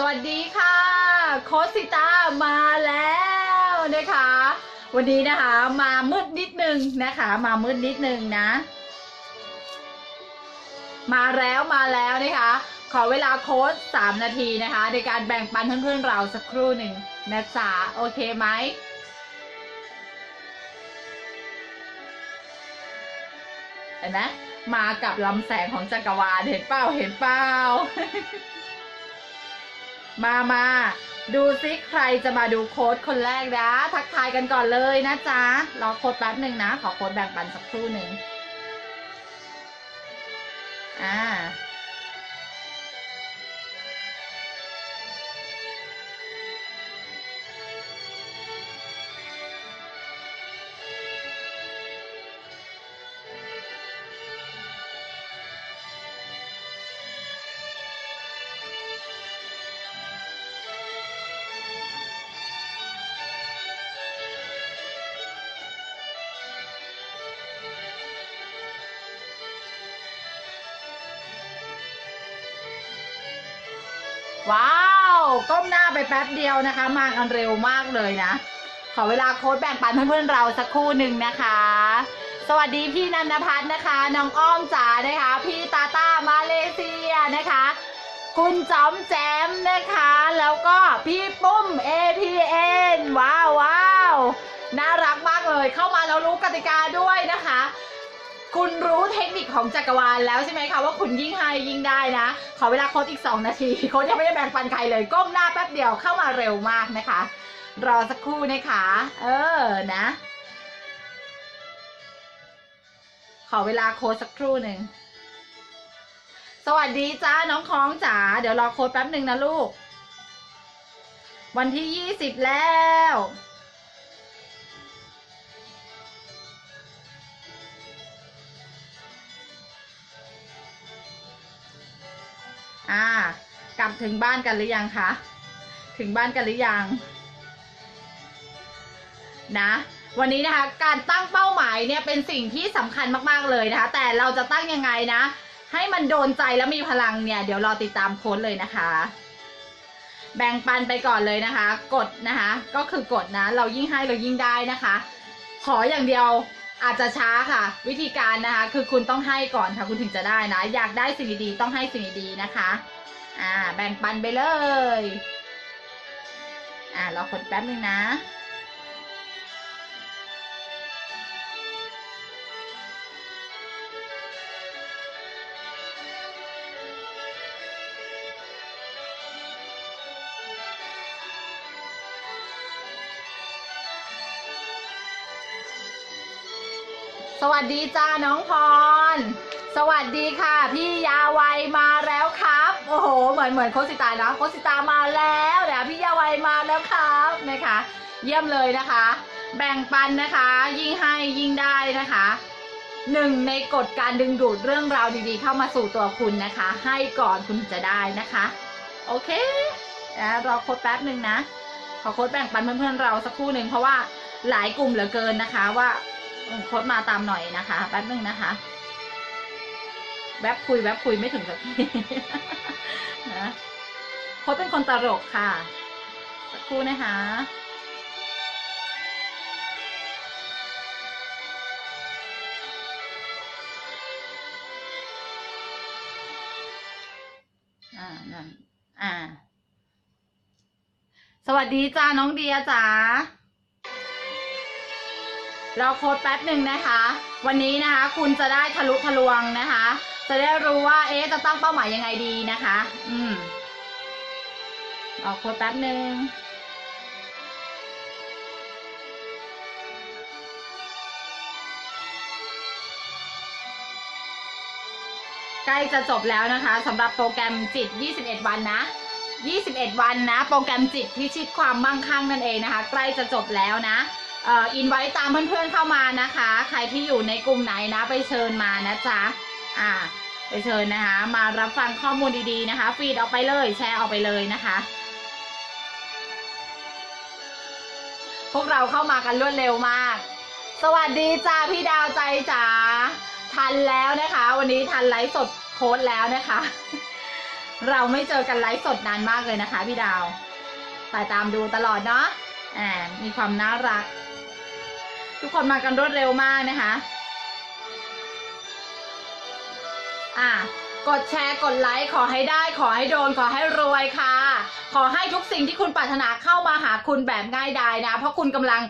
สวัสดีค่ะโค้ชสิตามาแล้วนะคะวันนี้นะคะมามืดนิดนึงนะคะมามืดนิดนึงนะมาแล้วนะคะขอเวลาโค้ช3 นาทีนะคะในการแบ่งปันเพื่อนๆเราสักครู่หนึ่งนะจ๊ะโอเคไหมเห็นไหมมากับลำแสงของจักรวาลเห็นเปล่ามาดูซิใครจะมาดูโค้ดคนแรกนะทักทายกันก่อนเลยนะจ๊ะรอโค้ดแป๊บหนึ่งนะขอโค้ดแบ่งปันสักครู่หนึ่งว้าวก้มหน้าไปแป๊บเดียวนะคะมากันเร็วมากเลยนะขอเวลาโค้ดแบ่งปันเพื่อนๆเราสักครู่หนึ่งนะคะสวัสดีพี่นันทพัฒน์นะคะน้องอ้อมจ๋านะคะพี่ตาต้ามาเลเซียนะคะคุณจอมแจมนะคะแล้วก็พี่ปุ้ม APN ว้าวน่ารักมากเลยเข้ามาแล้วรู้กติกาด้วยนะคะคุณรู้เทคนิคของจักรวาลแล้วใช่ไหมคะว่าคุณยิ่งให้ยิ่งได้นะขอเวลาโค้ดอีก2 นาทีโค้ดยังไม่ได้แบ่งปันใครเลยก้มหน้าแป๊บเดียวเข้ามาเร็วมากนะคะรอสักครู่นะคะนะขอเวลาโค้ดสักครู่หนึ่งสวัสดีจ้าน้องค้องจ๋าเดี๋ยวรอโค้ดแป๊บหนึ่งนะลูกวันที่20แล้วกลับถึงบ้านกันหรือยังคะถึงบ้านกันหรือยังนะวันนี้นะคะการตั้งเป้าหมายเนี่ยเป็นสิ่งที่สำคัญมากๆเลยนะคะแต่เราจะตั้งยังไงนะให้มันโดนใจและมีพลังเนี่ยเดี๋ยวรอติดตามโค้ดเลยนะคะแบ่งปันไปก่อนเลยนะคะกดนะคะก็คือกดนะเรายิ่งให้เรายิ่งได้นะคะขออย่างเดียวอาจจะช้าค่ะวิธีการนะคะคือคุณต้องให้ก่อนค่ะคุณถึงจะได้นะอยากได้สิ่งดีๆต้องให้สิ่งดีๆนะคะแบ่งปันไปเลยรอกดแป๊บนึงนะสวัสดีจ้าน้องพรสวัสดีค่ะพี่ยาวัยมาแล้วครับโอ้โหเหมือนโคสิตานะโคสิตามาแล้วเดี๋ยวพี่ยาวัยมาแล้วครับนะคะเยี่ยมเลยนะคะแบ่งปันนะคะยิ่งให้ยิ่งได้นะคะ1ในกฎการดึงดูดเรื่องราวดีๆเข้ามาสู่ตัวคุณนะคะให้ก่อนคุณจะได้นะคะโอเครอโค้ดแป๊บหนึ่งนะขอโค้ดแบ่งปันเพื่อนๆเราสักครู่หนึ่งเพราะว่าหลายกลุ่มเหลือเกินนะคะว่าโค้ดมาตามหน่อยนะคะแป๊บนึงนะคะแวบคุยไม่ถึงสักทีนะโค้ดเป็นคนตลกค่ะสักครู่นะคะนั่นสวัสดีจ้าน้องเดียจ๋าเราโค้ดแป๊บหนึ่งนะคะวันนี้นะคะคุณจะได้ทะลุทะลวงนะคะจะได้รู้ว่าจะตั้งเป้าหมายยังไงดีนะคะเราโค้ดแป๊บหนึ่งใกล้จะจบแล้วนะคะสำหรับโปรแกรมจิต21 วันนะ21 วันนะโปรแกรมจิตพิชิตความมั่งคั่งนั่นเองนะคะใกล้จะจบแล้วนะอินไว้ตามเพื่อนๆเข้ามานะคะใครที่อยู่ในกลุ่มไหนนะไปเชิญมานะจ๊ะไปเชิญนะคะมารับฟังข้อมูลดีๆนะคะฟีดออกไปเลยแชร์ออกไปเลยนะคะพวกเราเข้ามากันรวดเร็วมากสวัสดีจ้าพี่ดาวใจจ๋าทันแล้วนะคะวันนี้ทันไลฟ์สดโค้ดแล้วนะคะ เราไม่เจอกันไลฟ์สดนานมากเลยนะคะพี่ดาวแต่ตามดูตลอดเนาะมีความน่ารักทุกคนมากันรวดเร็วมากนะคะกดแชร์กดไลค์ขอให้ได้ขอให้โดนขอให้รวยค่ะขอให้ทุกสิ่งที่คุณปรารถนาเข้ามาหาคุณแบบง่ายดายนะเพราะคุณกำลัง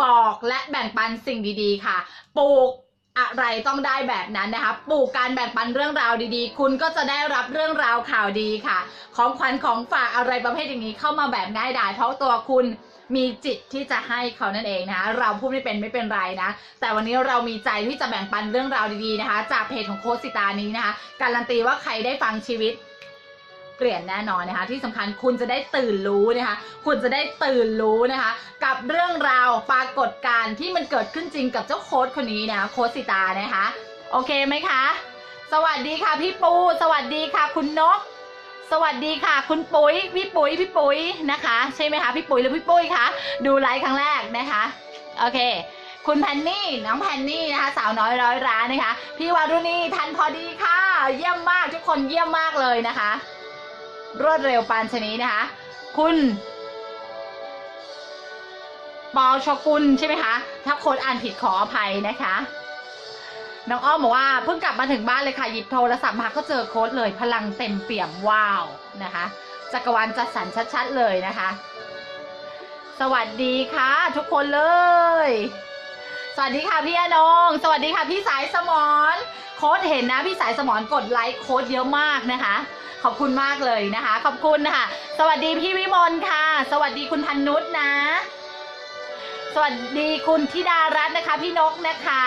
บอกและแบ่งปันสิ่งดีๆค่ะปลูกอะไรต้องได้แบบนั้นนะคะปลูกการแบ่งปันเรื่องราวดีๆคุณก็จะได้รับเรื่องราวข่าวดีค่ะของขวัญของฝากอะไรประเภทอย่างนี้เข้ามาแบบง่ายดายเพราะตัวคุณมีจิตที่จะให้เขานั่นเองนะคะเราพูดไม่เป็นไรนะแต่วันนี้เรามีใจที่จะแบ่งปันเรื่องราวดีๆนะคะจากเพจของโค้ชสิตานี้นะคะการันตีว่าใครได้ฟังชีวิตเปลี่ยนแน่นอนนะคะที่สำคัญคุณจะได้ตื่นรู้นะคะคุณจะได้ตื่นรู้นะคะกับเรื่องราวปรากฏการณ์ที่มันเกิดขึ้นจริงกับเจ้าโค้ชคนนี้นะคะโค้ชสิตานะคะโอเคไหมคะสวัสดีค่ะพี่ปูสวัสดีค่ะคุณนกสวัสดีค่ะคุณปุ๋ยพี่ปุ๋ยนะคะใช่ไหมคะพี่ปุ๋ยหรือพี่ปุ้ยคะดูไลฟ์ครั้งแรกนะคะโอเคคุณแพนนี่น้องแพนนี่นะคะสาวน้อยร้อยร้านนะคะพี่วารุณีทันพอดีค่ะเยี่ยมมากทุกคนเยี่ยมมากเลยนะคะรวดเร็วปานชนีนะคะคุณปอชกุลใช่ไหมคะถ้าคนอ่านผิดขออภัยนะคะน้องอ้อมบอกว่าเพิ่งกลับมาถึงบ้านเลยค่ะหยิบโทรศัพท์มาก็เจอโค้ดเลยพลังเต็มเปี่ยมว้าวนะคะจักรวาลจัดสรรชัดๆเลยนะคะสวัสดีค่ะทุกคนเลยสวัสดีค่ะพี่อนงสวัสดีค่ะพี่สายสมรโค้ดเห็นนะพี่สายสมรกดไลค์โค้ดเยอะมากนะคะขอบคุณมากเลยนะคะขอบคุณนะคะสวัสดีพี่วิมลค่ะสวัสดีคุณธันนุชนะสวัสดีคุณธิดารัตน์นะคะพี่นกนะคะ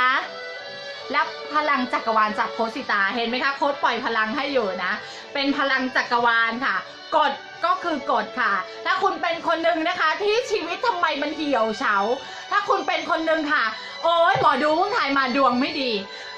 รับพลังจักรวาลจากโค้ชสิตาเห็นไหมคะโค้ชปล่อยพลังให้อยู่นะเป็นพลังจักรวาลค่ะกดก็คือกดค่ะถ้าคุณเป็นคนหนึ่งนะคะที่ชีวิตทำไมมันเหี่ยวเฉาถ้าคุณเป็นคนหนึ่งค่ะโอ้ยหมอดูเพิ่งถ่ายมาดวงไม่ดี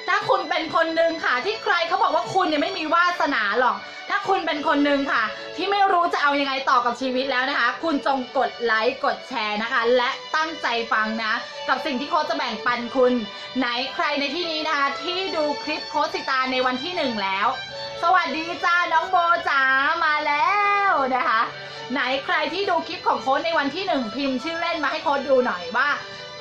ถ้าคุณเป็นคนหนึ่งค่ะที่ใครเขาบอกว่าคุณยังไม่มีวาสนาหรอกถ้าคุณเป็นคนหนึ่งค่ะที่ไม่รู้จะเอายังไงต่อกับชีวิตแล้วนะคะคุณจงกดไลค์กดแชร์นะคะและตั้งใจฟังนะกับสิ่งที่โค้ชจะแบ่งปันคุณไหนใครในที่นี้นะคะที่ดูคลิปโค้ชสิตาในวันที่1แล้วสวัสดีจ้าน้องโบจ๋ามาแล้วนะคะไหนใครที่ดูคลิปของโค้ชในวันที่1พิมพ์ชื่อเล่นมาให้โค้ชดูหน่อยว่า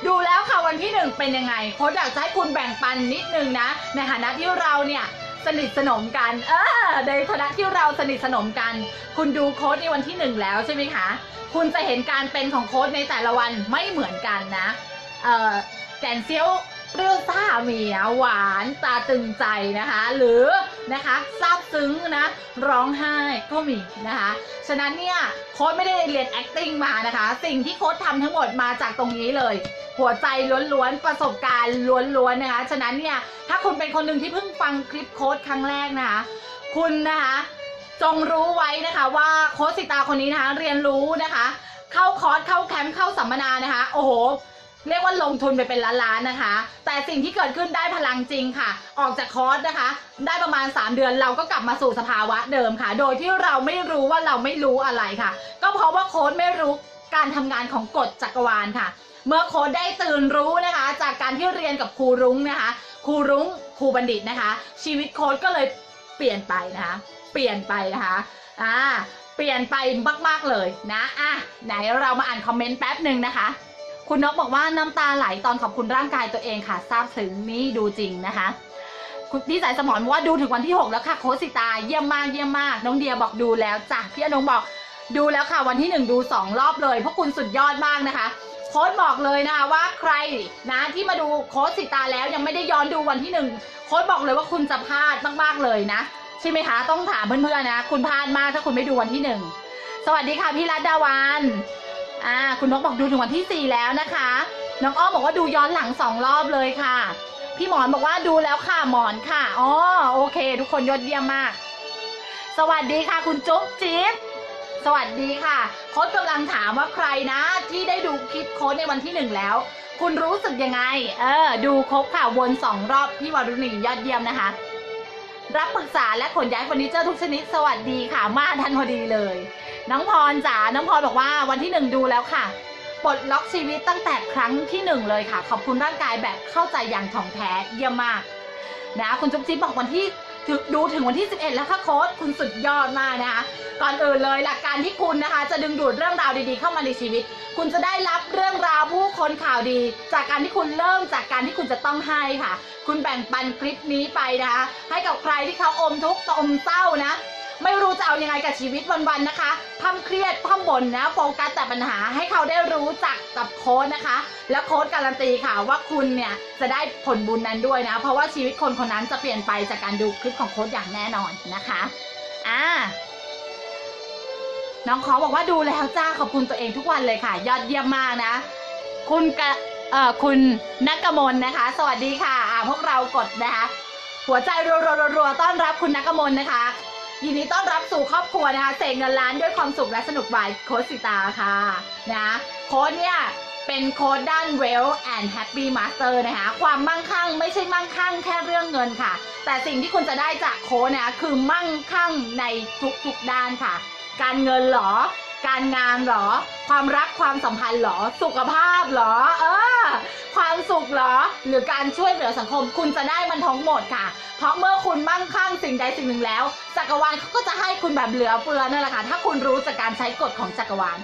ดูแล้วค่ะวันที่1เป็นยังไงโค้ชอยากจะให้คุณแบ่งปันนิดนึงนะในฐานะที่เราเนี่ยสนิทสนมกันในฐานะที่เราสนิทสนมกันคุณดูโค้ชในวันที่1แล้วใช่ไหมคะคุณจะเห็นการเป็นของโค้ชในแต่ละวันไม่เหมือนกันนะแกนเซียวเปรี้ยวซ่ามีนะหวานตาตึงใจนะคะหรือนะคะซาบซึ้งนะร้องไห้ก็มีนะคะฉะนั้นเนี่ยโค้ชไม่ได้เรียน acting มานะคะสิ่งที่โค้ชทำทั้งหมดมาจากตรงนี้เลยหัวใจล้วนๆประสบการณ์ล้วนๆนะคะฉะนั้นเนี่ยถ้าคุณเป็นคนหนึ่งที่เพิ่งฟังคลิปโค้ชครั้งแรกนะคะคุณนะคะจงรู้ไว้นะคะว่าโค้ชสิตาคนนี้นะคะเรียนรู้นะคะเข้าคอร์สเข้าแคมป์เข้าสัมมนานะคะโอ้โหเรียกว่าลงทุนไปเป็นล้านๆนะคะแต่สิ่งที่เกิดขึ้นได้พลังจริงค่ะออกจากคอร์สนะคะได้ประมาณ3เดือนเราก็กลับมาสู่สภาวะเดิมค่ะโดยที่เราไม่รู้ว่าเราไม่รู้อะไรค่ะก็เพราะว่าโค้ชไม่รู้การทำงานของกฎจักรวาลค่ะเมื่อโค้ชได้ตื่นรู้นะคะจากการที่เรียนกับครูรุ้งนะคะครูรุ้งครูบัณฑิตนะคะชีวิตโค้ชก็เลยเปลี่ยนไปนะคะเปลี่ยนไปนะคะเปลี่ยนไปมากๆเลยนะไหนเรามาอ่านคอมเมนต์แป๊บหนึ่งนะคะคุณนกบอกว่าน้ำตาไหลตอนขอบคุณร่างกายตัวเองค่ะซาบซึ้งนี่ดูจริงนะคะคุณพี่สายสมรบอกว่าดูถึงวันที่6แล้วค่ะโค้ชสิตาเยี่ยมมากเยี่ยมมากน้องเดียบอกดูแล้วจ้ะพี่อนงบอกดูแล้วค่ะวันที่1ดู2รอบเลยเพราะคุณสุดยอดมากนะคะโค้ชบอกเลยนะคะว่าใครนะที่มาดูโค้ชสิตาแล้วยังไม่ได้ย้อนดูวันที่1โค้ชบอกเลยว่าคุณจะพลาดมากๆเลยนะใช่ไหมคะต้องถามเพื่อนๆนะคุณพลาดมากถ้าคุณไม่ดูวันที่1สวัสดีค่ะพี่รัตดาวันคุณนกบอกดูถึงวันที่4แล้วนะคะน้องอ้อมบอกว่าดูย้อนหลัง2รอบเลยค่ะพี่หมอนบอกว่าดูแล้วค่ะหมอนค่ะโอเคทุกคนยอดเยี่ยมมากสวัสดีค่ะคุณจุ๊บจิ๊บสวัสดีค่ะโค้ชกำลังถามว่าใครนะที่ได้ดูคลิปโค้ชในวันที่1แล้วคุณรู้สึกยังไงดูครบค่ะวน2รอบพี่วารุณียอดเยี่ยมนะคะรับปรึกษาและขนย้ายเฟอร์นิเจอร์ทุกชนิดสวัสดีค่ะมาทันพอดีเลยน้องพรจ๋าน้องพรบอกว่าวันที่1ดูแล้วค่ะปลดล็อกชีวิตตั้งแต่ครั้งที่1เลยค่ะขอบคุณร่างกายแบบเข้าใจอย่างถ่องแท้เยี่ยมมากนะคุณจุ๊บจิ๊บบอกวันที่ ดูถึงวันที่ 11 แล้วค่ะโค้ชคุณสุดยอดมากนะคะก่อนอื่นเลยหลักการที่คุณนะคะจะดึงดูดเรื่องราวดีๆเข้ามาในชีวิตคุณจะได้รับเรื่องราวผู้คนข่าวดีจากการที่คุณเริ่มจากการที่คุณจะต้องให้ค่ะคุณแบ่งปันคลิปนี้ไปนะคะให้กับใครที่เขาอมทุกข์อมเศร้านะไม่รู้จะเอายังไงกับชีวิตวันๆนะคะพร่ำเครียดพร่ำบ่นนะโฟกัสแต่ปัญหาให้เขาได้รู้จักกับโค้ชนะคะและโค้ชการันตีค่ะว่าคุณเนี่ยจะได้ผลบุญนั้นด้วยนะเพราะว่าชีวิตคนคนนั้นจะเปลี่ยนไปจากการดูคลิปของโค้ชอย่างแน่นอนนะคะน้องขอบอกว่าดูแล้วจ้าขอบคุณตัวเองทุกวันเลยค่ะยอดเยี่ยมมากนะคุณนักกมลนะคะสวัสดีค่ะพวกเรากดนะคะหัวใจรัวๆต้อนรับคุณนักกมลนะคะยินดีต้อนรับสู่ครอบครัวนะคะเสกเงินล้านด้วยความสุขและสนุกบายโค้ชสิตาค่ะนะโค้ชเนี่ยเป็นโค้ชด้าน Well and Happy Master นะคะความมั่งคั่งไม่ใช่มั่งคั่งแค่เรื่องเงินค่ะแต่สิ่งที่คุณจะได้จากโค้ชเนี่ยคือมั่งคั่งในทุกๆด้านค่ะการเงินหรอการงานหรอความรักความสัมพันธ์หรอสุขภาพหรอความสุขหรอหรือการช่วยเหลือสังคมคุณจะได้มันทั้งหมดค่ะเพราะเมื่อคุณมั่งคั่งสิ่งใดสิ่งหนึ่งแล้วจักรวาลเขาก็จะให้คุณแบบเหลือเฟือนั่นแหละค่ะถ้าคุณรู้จากการใช้กฎของจักรวาล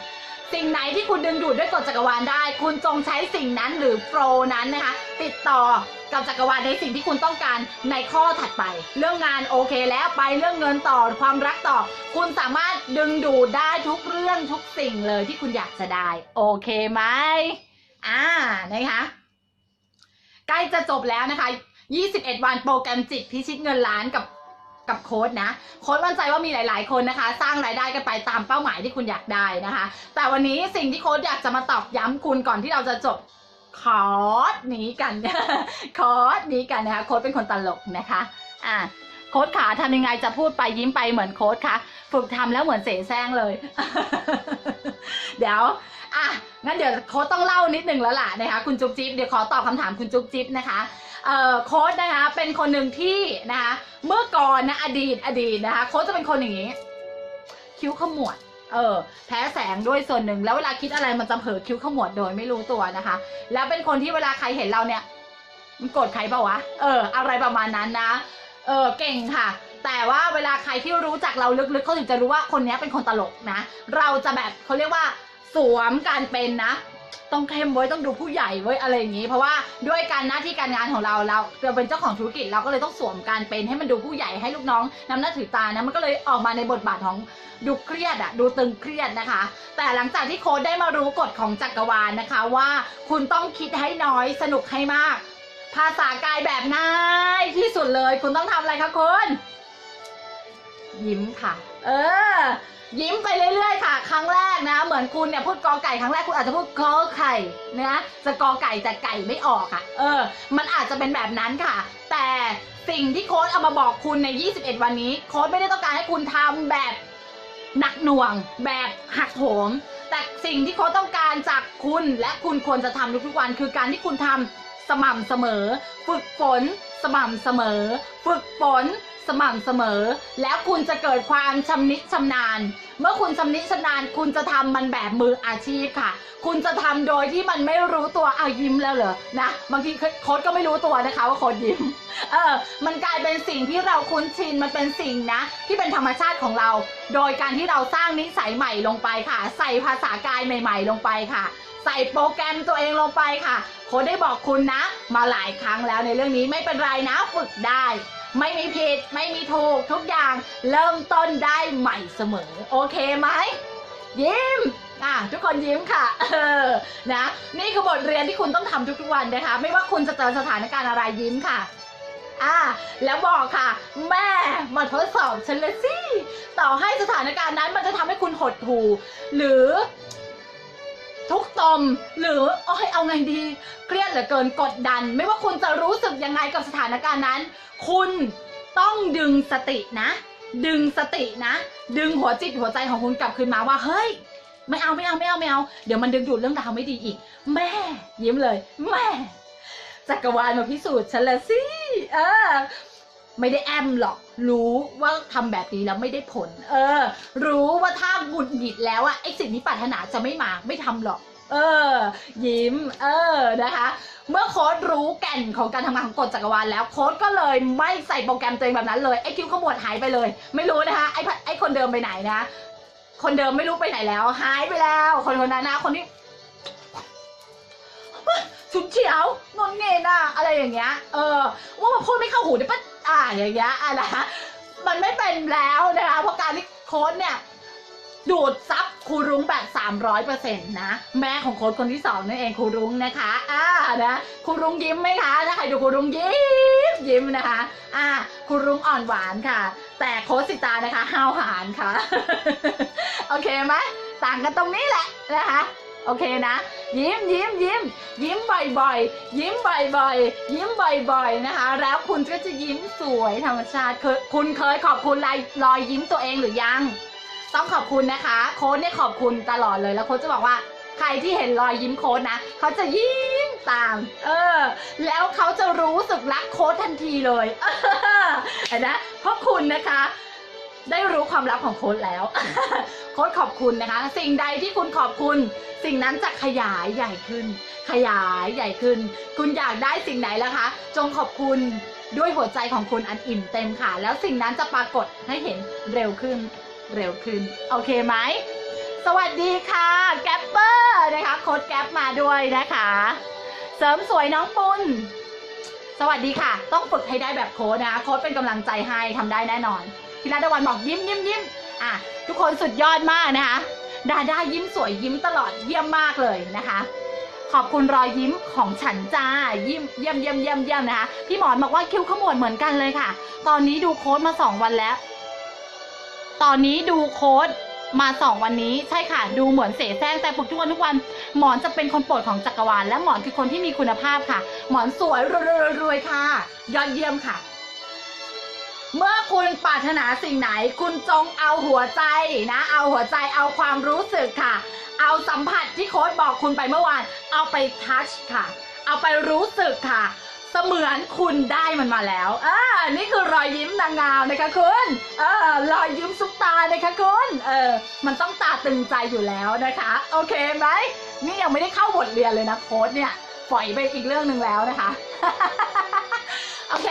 สิ่งไหนที่คุณดึงดูดด้วยกฎจักรวาลได้คุณจงใช้สิ่งนั้นหรือโฟลว์นั้นนะคะติดต่อกับจักรวาลในสิ่งที่คุณต้องการในข้อถัดไปเรื่องงานโอเคแล้วไปเรื่องเงินต่อความรักต่อคุณสามารถดึงดูดได้ทุกเรื่องทุกสิ่งเลยที่คุณอยากจะได้โอเคไหมนะคะใกล้จะจบแล้วนะคะ21 วันโปรแกรมจิตพิชิตเงินล้านกับโค้ดนะโค้ดมั่นใจว่ามีหลายๆคนนะคะสร้างรายได้กันไปตามเป้าหมายที่คุณอยากได้นะคะแต่วันนี้สิ่งที่โค้ดอยากจะมาตอกย้ำคุณก่อนที่เราจะจบคอร์สนี้กัน คอร์สนี้กันนะคะโค้ดเป็นคนตลกนะคะโค้ดขาทำยังไงจะพูดไปยิ้มไปเหมือนโค้ดคะฝึกทำแล้วเหมือนเสแสร้งเลย เดี๋ยวงั้นเดี๋ยวโค้ดต้องเล่านิดนึงแล้วล่ะนะคะคุณจุ๊บจิ๊บเดี๋ยวขอตอบคำถามคุณจุ๊บจิ๊บนะคะโค้ดนะคะเป็นคนหนึ่งที่นะคะเมื่อก่อนนะอดีตนะคะโค้ดจะเป็นคนอย่างนี้คิ้วขมวดแพ้แสงด้วยส่วนหนึ่งแล้วเวลาคิดอะไรมันจะเผลอคิ้วขมวดโดยไม่รู้ตัวนะคะแล้วเป็นคนที่เวลาใครเห็นเราเนี่ยมันโกรธใครเปล่าวะอะไรประมาณนั้นนะเก่งค่ะแต่ว่าเวลาใครที่รู้จักเราลึกๆเขาถึงจะรู้ว่าคนนี้เป็นคนตลกนะเราจะแบบเขาเรียกว่าสวมการเป็นนะต้องเข้มไว้ต้องดูผู้ใหญ่ไว้อะไรอย่างนี้เพราะว่าด้วยการหน้าที่การงานของเราเป็นเจ้าของธุรกิจเราก็เลยต้องสวมการเป็นให้มันดูผู้ใหญ่ให้ลูกน้องนำหน้าถือตานะมันก็เลยออกมาในบทบาทของดูเครียดดูตึงเครียดนะคะแต่หลังจากที่โค้ดได้มารู้กฎของจักรวาลนะคะว่าคุณต้องคิดให้น้อยสนุกให้มากภาษากายแบบง่ายที่สุดเลยคุณต้องทำอะไรคะคุณยิ้มค่ะยิ้มไปเรื่อยๆค่ะครั้งแรกนะเหมือนคุณเนี่ยพูดกอไก่ครั้งแรกคุณอาจจะพูดกอไข่นะจะกอไก่แต่ไก่ไม่ออกค่ะมันอาจจะเป็นแบบนั้นค่ะแต่สิ่งที่โค้ชเอามาบอกคุณใน21วันนี้โค้ชไม่ได้ต้องการให้คุณทำแบบหนักหน่วงแบบหักโหมแต่สิ่งที่โค้ชต้องการจากคุณและคุณควรจะทำทุกๆวันคือการที่คุณทำสม่ำเสมอฝึกฝนสม่ำเสมอฝึกฝนสม่ำเสมอแล้วคุณจะเกิดความชำนิชำนาญเมื่อคุณชำนิชำนาญคุณจะทำมันแบบมืออาชีพค่ะคุณจะทำโดยที่มันไม่รู้ตัวยิ้มแล้วเหรอนะบางทีโค้ชก็ไม่รู้ตัวนะคะว่าโค้ชยิ้มมันกลายเป็นสิ่งที่เราคุ้นชินมันเป็นสิ่งนะที่เป็นธรรมชาติของเราโดยการที่เราสร้างนิสัยใหม่ลงไปค่ะใส่ภาษากายใหม่ๆลงไปค่ะใส่โปรแกรมตัวเองลงไปค่ะโค้ชได้บอกคุณนะมาหลายครั้งแล้วในเรื่องนี้ไม่เป็นไรนะฝึกได้ไม่มีผิดไม่มีถูกทุกอย่างเริ่มต้นได้ใหม่เสมอโอเคไหมยิ้มทุกคนยิ้มค่ะนะนี่คือบทเรียนที่คุณต้องทำทุกๆวันนะคะไม่ว่าคุณจะเจอสถานการณ์อะไรยิ้มค่ะแล้วบอกค่ะแม่มาทดสอบฉันเลยสิต่อให้สถานการณ์นั้นมันจะทำให้คุณหดหู่หรือทุกตมหรือเอาไงดีเครียดเหลือเกินกดดันไม่ว่าคุณจะรู้สึกยังไงกับสถานการณ์นั้นคุณต้องดึงสตินะดึงหัวจิตหัวใจของคุณกลับคืนมาว่าเฮ้ยไม่เอาเดี๋ยวมันดึงดูดเรื่องราวไม่ดีอีกแม่ยิ้มเลยแม่จักรวาลมาพิสูจน์ฉันแล้วสิไม่ได้แอมหรอกรู้ว่าทำแบบนี้แล้วไม่ได้ผลรู้ว่าถ้าหงุดหงิดแล้วไอ้สิ่งที่ปรารถนาจะไม่มาไม่ทำหรอก ยิ้มนะคะเมื่อโค้ดรู้แก่นของการทำงานของกฎจักรวาลแล้วโค้ดก็เลยไม่ใส่โปรแกรมตัวเองแบบนั้นเลยไอ้คิ้วขมวดหายไปเลยไม่รู้นะคะไอ้คนเดิมไปไหนนะคนเดิมไม่รู้ไปไหนแล้วหายไปแล้วคนนั้นนะคนที่ชุดเฉียวนนเงินอะไรอย่างเงี้ยว่ามันพูดไม่เข้าหูได้ปะอย่างเงี้ยนะมันไม่เป็นแล้วนะคะเพราะการที่โค้ดเนี่ยดูดซับครูรุ้งแบบ 300% นะแม่ของโค้ดคนที่2นั่นเองครูรุ้งนะคะนะครูรุ้งยิ้มไหมคะถ้าใครดูครูรุ้งยิ้มนะคะครูรุ้งอ่อนหวานค่ะแต่โค้ดสิตานะคะห้าวหาญค่ะ โอเคไหมต่างกันตรงนี้แหละนะคะโอเคนะยิ้มบ่อยๆยิ้มบ่อยๆนะคะแล้วคุณก็จะยิ้มสวยธรรมชาติคุณเคยขอบคุณรอยยิ้มตัวเองหรือยังต้องขอบคุณนะคะโค้ดเนี่ยขอบคุณตลอดเลยแล้วโค้ดจะบอกว่าใครที่เห็นรอยยิ้มโค้ดนะเขาจะยิ้มตามแล้วเขาจะรู้สึกรักโค้ดทันทีเลยนะเพราะคุณนะคะได้รู้ความลับของโค้ดแล้ว โค้ดขอบคุณนะคะสิ่งใดที่คุณขอบคุณสิ่งนั้นจะขยายใหญ่ขึ้นคุณอยากได้สิ่งไหนล่ะคะจงขอบคุณด้วยหัวใจของคุณอันอิ่มเต็มค่ะแล้วสิ่งนั้นจะปรากฏให้เห็นเร็วขึ้นโอเคไหมสวัสดีค่ะแกปเปอร์นะคะโค้ดแกปมาด้วยนะคะเสริมสวยน้องปุณสวัสดีค่ะต้องฝึกให้ได้แบบโค้ดนะโค้ดเป็นกำลังใจให้ทำได้แน่นอนพิรัตวันบอกยิ้มทุกคนสุดยอดมากนะคะดาด้ายิ้มสวยยิ้มตลอดเยี่ยมมากเลยนะคะขอบคุณรอยยิ้มของฉันจ้ายิ้มเยี่ยมนะคะพี่หมอนบอกว่าคิ้วขมวดเหมือนกันเลยค่ะตอนนี้ดูโค้ดมา2 วันแล้วตอนนี้ดูโค้ดมา2 วันนี้ใช่ค่ะดูเหมือนเสแสร้งแต่ฝึกทุกวันหมอนจะเป็นคนโปรดของจักรวาลและหมอนคือคนที่มีคุณภาพค่ะหมอนสวยรวยค่ะยอดเยี่ยมค่ะเมื่อคุณปรารถนาสิ่งไหนคุณจงเอาหัวใจนะเอาหัวใจเอาความรู้สึกค่ะเอาสัมผัสที่โค้ดบอกคุณไปเมื่อวานเอาไปทัชค่ะเอาไปรู้สึกค่ะเสมือนคุณได้มันมาแล้วนี่คือรอยยิ้มนางงามนะคะคุณรอยยิ้มซุปตานะคะคุณมันต้องตาตึงใจอยู่แล้วนะคะโอเคไหมนี่ยังไม่ได้เข้าบทเรียนเลยนะโค้ดเนี่ยปล่อยไปอีกเรื่องหนึ่งแล้วนะคะ โอเค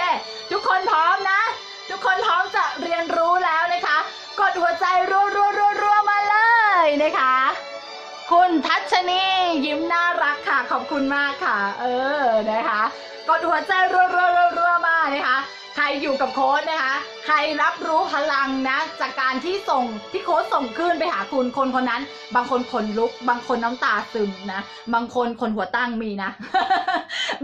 ทุกคนพร้อมนะทุกคนพร้อมจะเรียนรู้แล้วนะคะกดหัวใจรัวมาเลยนะคะคุณทัชนียิ้มน่ารักค่ะขอบคุณมากค่ะนะคะกดหัวใจรัวมานะคะใครอยู่กับโค้ดนะคะใครรับรู้พลังนะจากการที่โค้ดส่งขึ้นไปหาคุณคนนั้นบางคนขนลุกบางคนน้ำตาซึมนะบางคนคนหัวตั้งมีนะ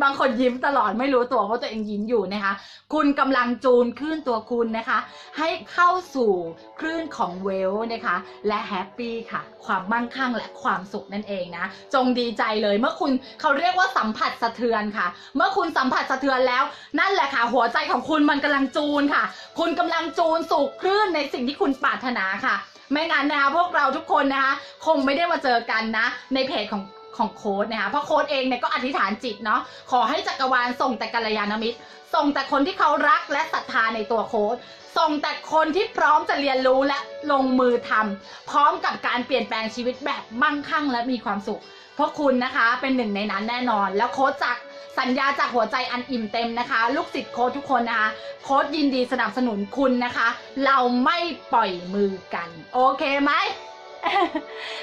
บางคนยิ้มตลอดไม่รู้ตัวว่าตัวเองยิ้มอยู่นะคะคุณกำลังจูนคลื่นตัวคุณนะคะให้เข้าสู่คลื่นของเวลนะคะและแฮปปี้ค่ะความมั่งคั่งและความสุขนั่นเองนะจงดีใจเลยเมื่อคุณเขาเรียกว่าสัมผัสสะเทือนค่ะเมื่อคุณสัมผัสสะเทือนแล้วนั่นแหละค่ะหัวใจของคุณมันกำลังจูนค่ะคุณกำลังจูนสู่คลื่นในสิ่งที่คุณปรารถนาค่ะไม่งั้นนะคะพวกเราทุกคนนะคะคงไม่ได้มาเจอกันนะในเพจของโค้ดนะคะเพราะโค้ดเองเนี่ยก็อธิษฐานจิตเนาะขอให้จักรวาลส่งแต่กัลยาณมิตรส่งแต่คนที่เขารักและศรัทธาในตัวโค้ดส่งแต่คนที่พร้อมจะเรียนรู้และลงมือทำพร้อมกับการเปลี่ยนแปลงชีวิตแบบมั่งคั่งและมีความสุขเพราะคุณนะคะเป็นหนึ่งในนั้นแน่นอนแล้วโค้ดจากสัญญาจากหัวใจอันอิ่มเต็มนะคะลูกศิษย์โค้ดทุกคนนะคะโค้ดยินดีสนับสนุนคุณนะคะเราไม่ปล่อยมือกันโอเคไหม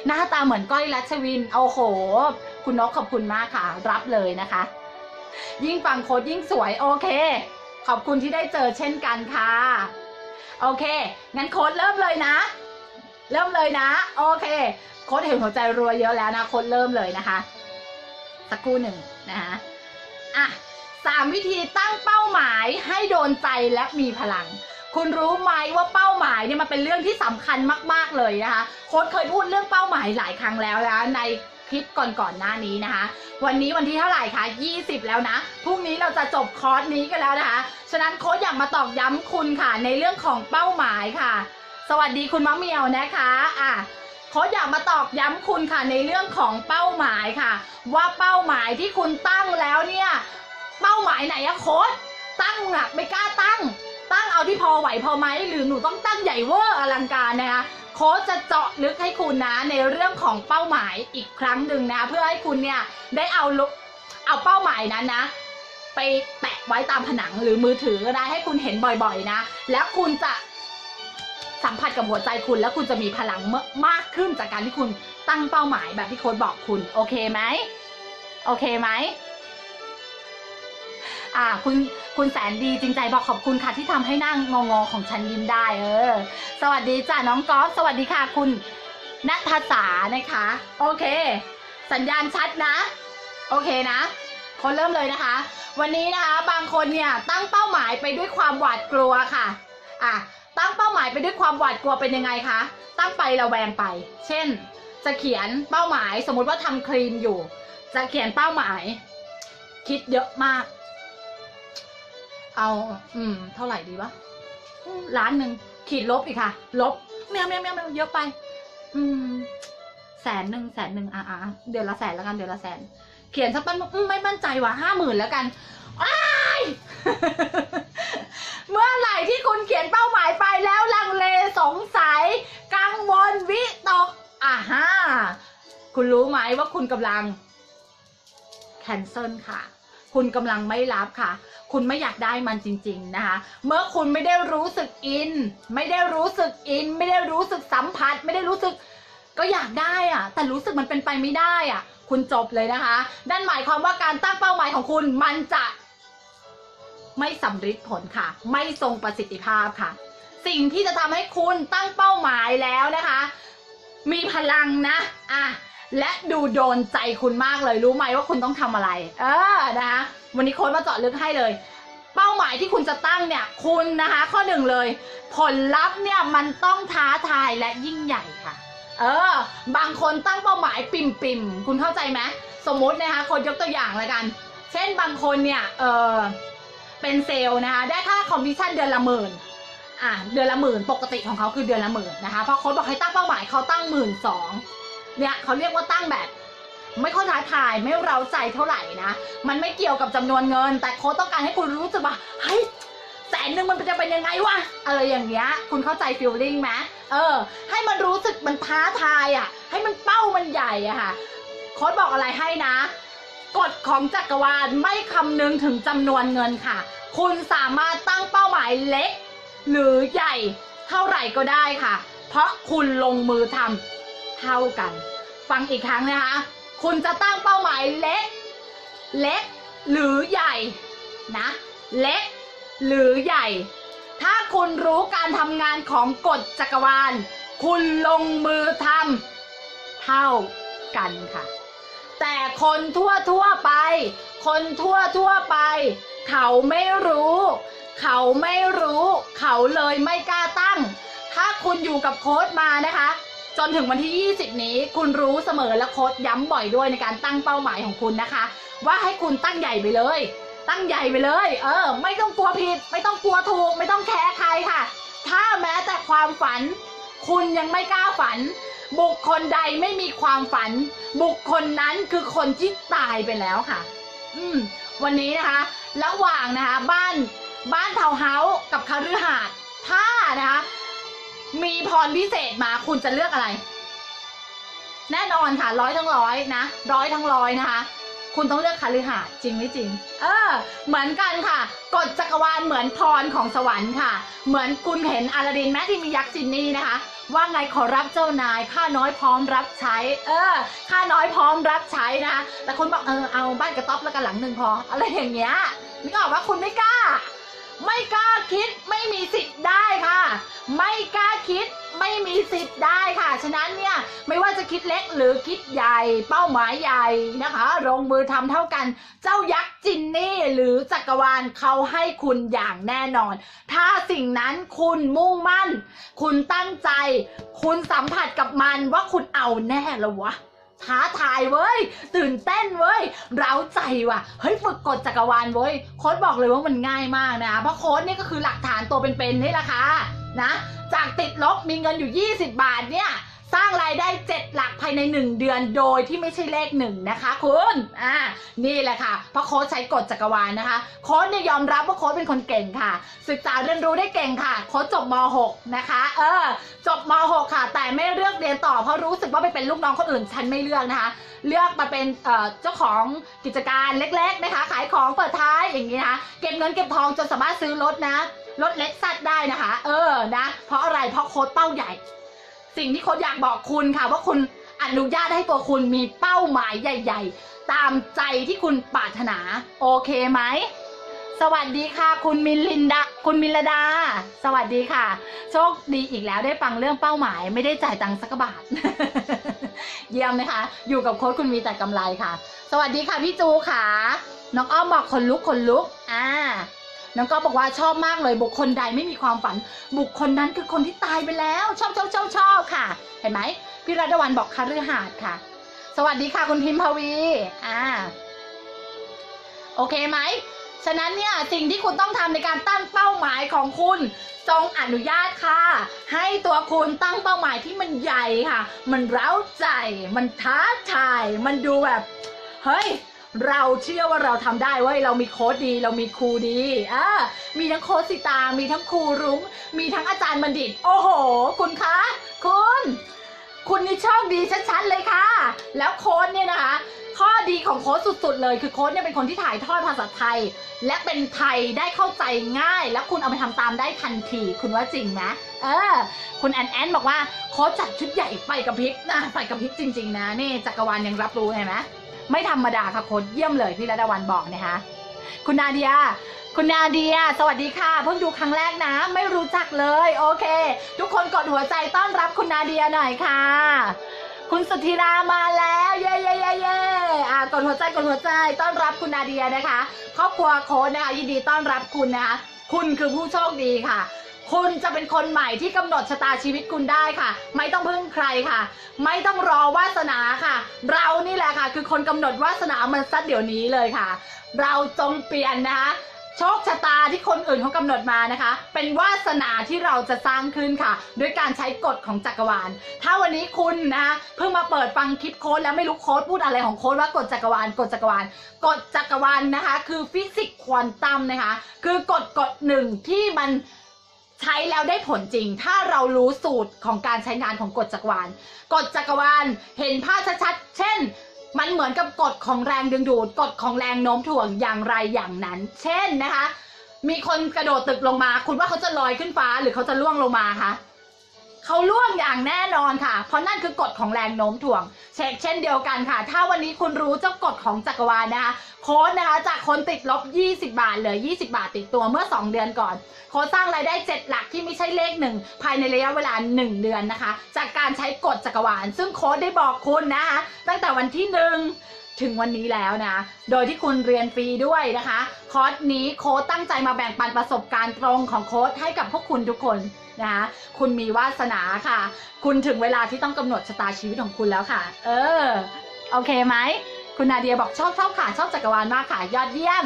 หน้าตาเหมือนก้อยรัชวินโอ้โหคุณนกขอบคุณมากค่ะรับเลยนะคะยิ่งฟังโค้ดยิ่งสวยโอเคขอบคุณที่ได้เจอเช่นกันค่ะโอเคงั้นโค้ดเริ่มเลยนะโอเคโค้ดเห็นหัวใจรัวเยอะแล้วนะโค้ดเริ่มเลยนะคะสักครู่หนึ่งนะคะ3 วิธีตั้งเป้าหมายให้โดนใจและมีพลังคุณรู้ไหมว่าเป้าหมายเนี่ยมันเป็นเรื่องที่สำคัญมากๆเลยนะคะโค้ดเคยพูดเรื่องเป้าหมายหลายครั้งแล้วนะในคลิปก่อนหน้านี้นะคะวันนี้วันที่เท่าไหร่คะ20แล้วนะพรุ่งนี้เราจะจบคอร์สนี้กันแล้วนะคะฉะนั้นโค้ดอยากมาตอกย้ำคุณค่ะในเรื่องของเป้าหมายค่ะสวัสดีคุณมะเมียวนะคะโค้ดอยากมาตอกย้ำคุณค่ะในเรื่องของเป้าหมายค่ะว่าเป้าหมายที่คุณตั้งแล้วเนี่ยเป้าหมายไหนอะโค้ดตั้งไม่กล้าตั้งเอาที่พอไหวพอไหมหรือหนูต้องตั้งใหญ่เวอร์อลังการนะคะ โค้ชจะเจาะลึกให้คุณนะในเรื่องของเป้าหมายอีกครั้งหนึ่งนะเพื่อให้คุณเนี่ยได้เอาเป้าหมายนั้นนะไปแปะไว้ตามผนังหรือมือถือก็ได้ให้คุณเห็นบ่อยๆนะแล้วคุณจะสัมผัสกับหัวใจคุณแล้วคุณจะมีพลังมากขึ้นจากการที่คุณตั้งเป้าหมายแบบที่โค้ชบอกคุณโอเคไหมโอเคไหมคุณแสนดีจริงใจบอกขอบคุณค่ะที่ทำให้นั่งงอของฉันยิ้มได้สวัสดีจ้ะน้องก๊อฟสวัสดีค่ะคุณณฑษานะคะโอเคสัญญาณชัดนะโอเคนะคนเริ่มเลยนะคะวันนี้นะคะบางคนเนี่ยตั้งเป้าหมายไปด้วยความหวาดกลัวค่ะตั้งเป้าหมายไปด้วยความหวาดกลัวเป็นยังไงคะตั้งไประแวงไปเช่นจะเขียนเป้าหมายสมมุติว่าทำครีมอยู่จะเขียนเป้าหมายคิดเยอะมากเอาเท่าไหร่ดีวะล้านหนึ่งขีดลบอีกค่ะลบแมวเยอะไป100,000เดือนละ100,000แล้วกันเดือนละ100,000เขียนสักปั้นไม่มั่นใจว่ะ50,000แล้วกันเมื่อไหร่ที่คุณเขียนเป้าหมายไปแล้วลังเลสงสัยกังวลวิตกคุณรู้ไหมว่าคุณกำลังแคนเซิลค่ะคุณกำลังไม่รับค่ะคุณไม่อยากได้มันจริงๆนะคะเมื่อคุณไม่ได้รู้สึกอินไม่ได้รู้สึกสัมผัสไม่ได้รู้สึกก็อยากได้แต่รู้สึกมันเป็นไปไม่ได้คุณจบเลยนะคะนั่นหมายความว่าการตั้งเป้าหมายของคุณมันจะไม่สำเร็จผลค่ะไม่ทรงประสิทธิภาพค่ะสิ่งที่จะทำให้คุณตั้งเป้าหมายแล้วนะคะมีพลังนะและดูโดนใจคุณมากเลยรู้ไหมว่าคุณต้องทำอะไรนะคะวันนี้โค้ชมาเจาะลึกให้เลยเป้าหมายที่คุณจะตั้งเนี่ยคุณนะคะข้อหนึ่งเลยผลลัพธ์เนี่ยมันต้องท้าทายและยิ่งใหญ่ค่ะบางคนตั้งเป้าหมายปิ่มคุณเข้าใจไหมสมมตินะคะคนยกตัวอย่างแล้วกันเช่นบางคนเนี่ยเป็นเซลล์นะคะได้ค่าคอมมิชชั่นเดือนละ10,000เดือนละ10,000ปกติของเขาคือเดือนละ10,000นะคะเพราะโค้ชบอกให้ตั้งเป้าหมายเขาตั้ง12,000เนี่ยเขาเรียกว่าตั้งแบบไม่ค่อยท้าทายไม่เร้าใจเท่าไหร่นะมันไม่เกี่ยวกับจำนวนเงินแต่โค้ชต้องการให้คุณรู้สึกว่าเฮ้ย100,000มันจะเป็นยังไงวะอะไรอย่างเงี้ยคุณเข้าใจฟีลลิ่งไหมให้มันรู้สึกมันท้าทายให้มันเป้ามันใหญ่ค่ะโค้ชบอกอะไรให้นะกฎของจักรวาลไม่คำนึงถึงจำนวนเงินค่ะคุณสามารถตั้งเป้าหมายเล็กหรือใหญ่เท่าไหร่ก็ได้ค่ะเพราะคุณลงมือทำเท่ากันฟังอีกครั้งนะคะคุณจะตั้งเป้าหมายเล็กหรือใหญ่นะเล็กหรือใหญ่ถ้าคุณรู้การทำงานของกฎจักรวาลคุณลงมือทำเท่ากันค่ะแต่คนทั่วไปเขาไม่รู้เขาเลยไม่กล้าตั้งถ้าคุณอยู่กับโค้ชมานะคะจนถึงวันที่20นี้คุณรู้เสมอและโค้ชย้ำบ่อยด้วยในการตั้งเป้าหมายของคุณนะคะว่าให้คุณตั้งใหญ่ไปเลยไม่ต้องกลัวผิดไม่ต้องกลัวถูกไม่ต้องแคร์ใครค่ะถ้าแม้แต่ความฝันคุณยังไม่กล้าฝันบุคคลใดไม่มีความฝันบุคคลนั้นคือคนที่ตายไปแล้วค่ะวันนี้นะคะระหว่างนะคะบ้านทาวน์เฮาส์กับคฤหาสน์ถ้านะคะมีพรพิเศษมาคุณจะเลือกอะไรแน่นอนค่ะ100 ทั้ง 100นะ100 ทั้ง 100นะคะคุณต้องเลือกคฤหาสน์จริงไม่จริงเหมือนกันค่ะกฎจักรวาลเหมือนพรของสวรรค์ค่ะเหมือนคุณเห็นอลาดินแม้ที่มียักษ์จินนี่นะคะว่าไงขอรับเจ้านายข้าน้อยพร้อมรับใช้ข้าน้อยพร้อมรับใช้นะคะแต่คุณบอกเอาบ้านกระต๊อบแล้วกันหลังหนึ่งพออะไรอย่างเงี้ยนึกออกว่าคุณไม่กล้าคิดไม่มีสิทธิ์ได้ค่ะไม่กล้าคิดไม่มีสิทธิ์ได้ค่ะฉะนั้นเนี่ยไม่ว่าจะคิดเล็กหรือคิดใหญ่เป้าหมายใหญ่นะคะลงมือทำเท่ากันเจ้ายักษ์จินนี่หรือจักรวาลเขาให้คุณอย่างแน่นอนถ้าสิ่งนั้นคุณมุ่งมั่นคุณตั้งใจคุณสัมผัสกับมันว่าคุณเอาแน่แล้ววะท้าทายเว้ยตื่นเต้นเว้ยเร้าใจว่ะเฮ้ยฝึกกฎจักรวาลเว้ยโค้ชบอกเลยว่ามันง่ายมากนะเพราะโค้ชนี่ก็คือหลักฐานตัวเป็นๆนี่แหละค่ะนะจากติดลบมีเงินอยู่20 บาทเนี่ย สร้างรายได้7หลักภายใน1เดือนโดยที่ไม่ใช่เลข1นะคะคุณนี่แหละค่ะเพราะโค้ชใช้กฎจักรวาลนะคะโค้ชเนี่ยยอมรับว่าโค้ชเป็นคนเก่งค่ะศึกษาเรียนรู้ได้เก่งค่ะโค้ชจบม.6 นะคะจบม.6 ค่ะแต่ไม่เลือกเรียนต่อเพราะรู้สึกว่าไปเป็นลูกน้องคนอื่นฉันไม่เลือกนะคะเลือกมาเป็นเจ้าของกิจการเล็กๆนะคะขายของเปิดท้ายอย่างนี้นะคะเก็บเงินเก็บทองจนสามารถซื้อรถนะรถเล็กซัดได้นะคะนะเพราะอะไรเพราะโค้ชเป้าใหญ่สิ่งที่โค้ชอยากบอกคุณค่ะว่าคุณอนุญาตให้ตัวคุณมีเป้าหมายใหญ่ๆตามใจที่คุณปรารถนาโอเคไหมสวัสดีค่ะคุณมิลดาสวัสดีค่ะโชคดีอีกแล้วได้ฟังเรื่องเป้าหมายไม่ได้จ่ายตังค์สักบาท เยี่ยมนะคะอยู่กับโค้ชคุณมีแต่กำไรค่ะสวัสดีค่ะพี่จูค่ะน้องอ้อมบอกคนลุกน้องก็บอกว่าชอบมากเลยบุคคลใดไม่มีความฝันบุคคลนั้นคือคนที่ตายไปแล้วชอบค่ะเห็นไหมพี่รัตวันบอกคฤหาสน์ค่ะสวัสดีค่ะคุณพิมพวีโอเคไหมฉะนั้นเนี่ยสิ่งที่คุณต้องทำในการตั้งเป้าหมายของคุณจงอนุญาตค่ะให้ตัวคุณตั้งเป้าหมายที่มันใหญ่ค่ะมันเร้าใจมันท้าทายมันดูแบบเฮ้ยเราเชื่อว่าเราทำได้เว้ยเรามีโค้ชดีเรามีครูดีมีทั้งโค้ชสิตามีทั้งครูรุ้งมีทั้งอาจารย์บัณฑิตโอ้โหคุณคะคุณนี่โชคดีชัดๆเลยค่ะแล้วโค้ชเนี่ยนะคะข้อดีของโค้ชสุดๆเลยคือโค้ชเนี่ยเป็นคนที่ถ่ายทอดภาษาไทยและเป็นไทยได้เข้าใจง่ายแล้วคุณเอาไปทำตามได้ทันทีคุณว่าจริงไหมคุณแอนบอกว่าโค้ชจัดชุดใหญ่ไฟกระพริบนะไฟกระพริบจริงๆนะนี่จักรวาลยังรับรู้เห็นไหมไม่ธรรมดาค่ะโค้ชเยี่ยมเลยพี่รัตวันบอกนะคะคุณนาเดียสวัสดีค่ะเพิ่งดูครั้งแรกนะไม่รู้จักเลยโอเคทุกคนกดหัวใจต้อนรับคุณนาเดียหน่อยค่ะคุณสุธิรามาแล้วเย่กดหัวใจต้อนรับคุณนาเดียนะคะครอบครัวโค้ชนะคะยินดีต้อนรับคุณนะคะคุณคือผู้โชคดีค่ะคุณจะเป็นคนใหม่ที่กำหนดชะตาชีวิตคุณได้ค่ะไม่ต้องพึ่งใครค่ะไม่ต้องรอวาสนาค่ะเรานี่แหละค่ะคือคนกำหนดวาสนามันซัดเดี๋ยวนี้เลยค่ะเราจงเปลี่ยนนะคะโชคชะตาที่คนอื่นเขากำหนดมานะคะเป็นวาสนาที่เราจะสร้างขึ้นค่ะด้วยการใช้กฎของจักรวาลถ้าวันนี้คุณนะคะเพิ่งมาเปิดฟังคลิปโค้ดแล้วไม่รู้โค้ดพูดอะไรของโค้ดว่ากฎจักรวาลนะคะคือฟิสิกส์ควอนตัมนะคะคือกฎหนึ่งที่มันใช้แล้วได้ผลจริงถ้าเรารู้สูตรของการใช้งานของกฎจักรวาลเห็นภาพชัดๆเช่นมันเหมือนกับกฎของแรงดึงดูดกฎของแรงโน้มถ่วงอย่างไรอย่างนั้นเช่นนะคะมีคนกระโดดตึกลงมาคุณว่าเขาจะลอยขึ้นฟ้าหรือเขาจะล่วงลงมาคะเขาล่วงอย่างแน่นอนค่ะเพราะนั่นคือกฎของแรงโน้มถ่วงเช่นเดียวกันค่ะถ้าวันนี้คุณรู้เจ้ากฎของจักรวาลนะคะโค้ดนะคะจากคนติดลบ20 บาทเหลือ20 บาทติดตัวเมื่อ2เดือนก่อนโค้ดสร้างรายได้7หลักที่ไม่ใช่เลข1ภายในระยะเวลา1เดือนนะคะจากการใช้กฎจักรวาลซึ่งโค้ดได้บอกคุณนะคะตั้งแต่วันที่1ถึงวันนี้แล้วนะโดยที่คุณเรียนฟรีด้วยนะคะคอร์สนี้โค้ดตั้งใจมาแบ่งปันประสบการณ์ตรงของโค้ดให้กับพวกคุณทุกคนนะคะคุณมีวาสนาค่ะคุณถึงเวลาที่ต้องกำหนดชะตาชีวิตของคุณแล้วค่ะโอเคไหมคุณนาเดียบอกชอบค่ะชอบจักรวาลมากค่ะยอดเยี่ยม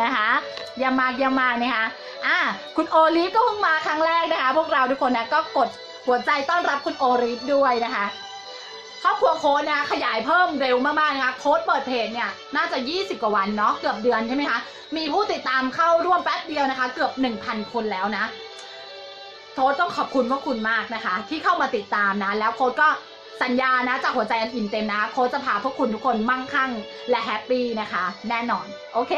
นะคะเยี่ยมมากนะคะคุณโอลิฟก็เพิ่งมาครั้งแรกนะคะพวกเราทุกคนนะก็กดหัวใจต้อนรับคุณโอลิฟด้วยนะคะครอบครัวโค้ดนะขยายเพิ่มเร็วมากๆนะคะโค้ดเปิดเพจเนี่ยน่าจะ20 กว่าวันเนาะเกือบเดือนใช่ไหมคะมีผู้ติดตามเข้าร่วมแป๊บเดียวนะคะเกือบ 1,000 คนแล้วนะโค้ดต้องขอบคุณพวกคุณมากนะคะที่เข้ามาติดตามนะแล้วโค้ดก็สัญญานะจากหัวใจอันอิ่มเต็มนะโค้ดจะพาพวกคุณทุกคนมั่งคั่งและแฮปปี้นะคะแน่นอนโอเค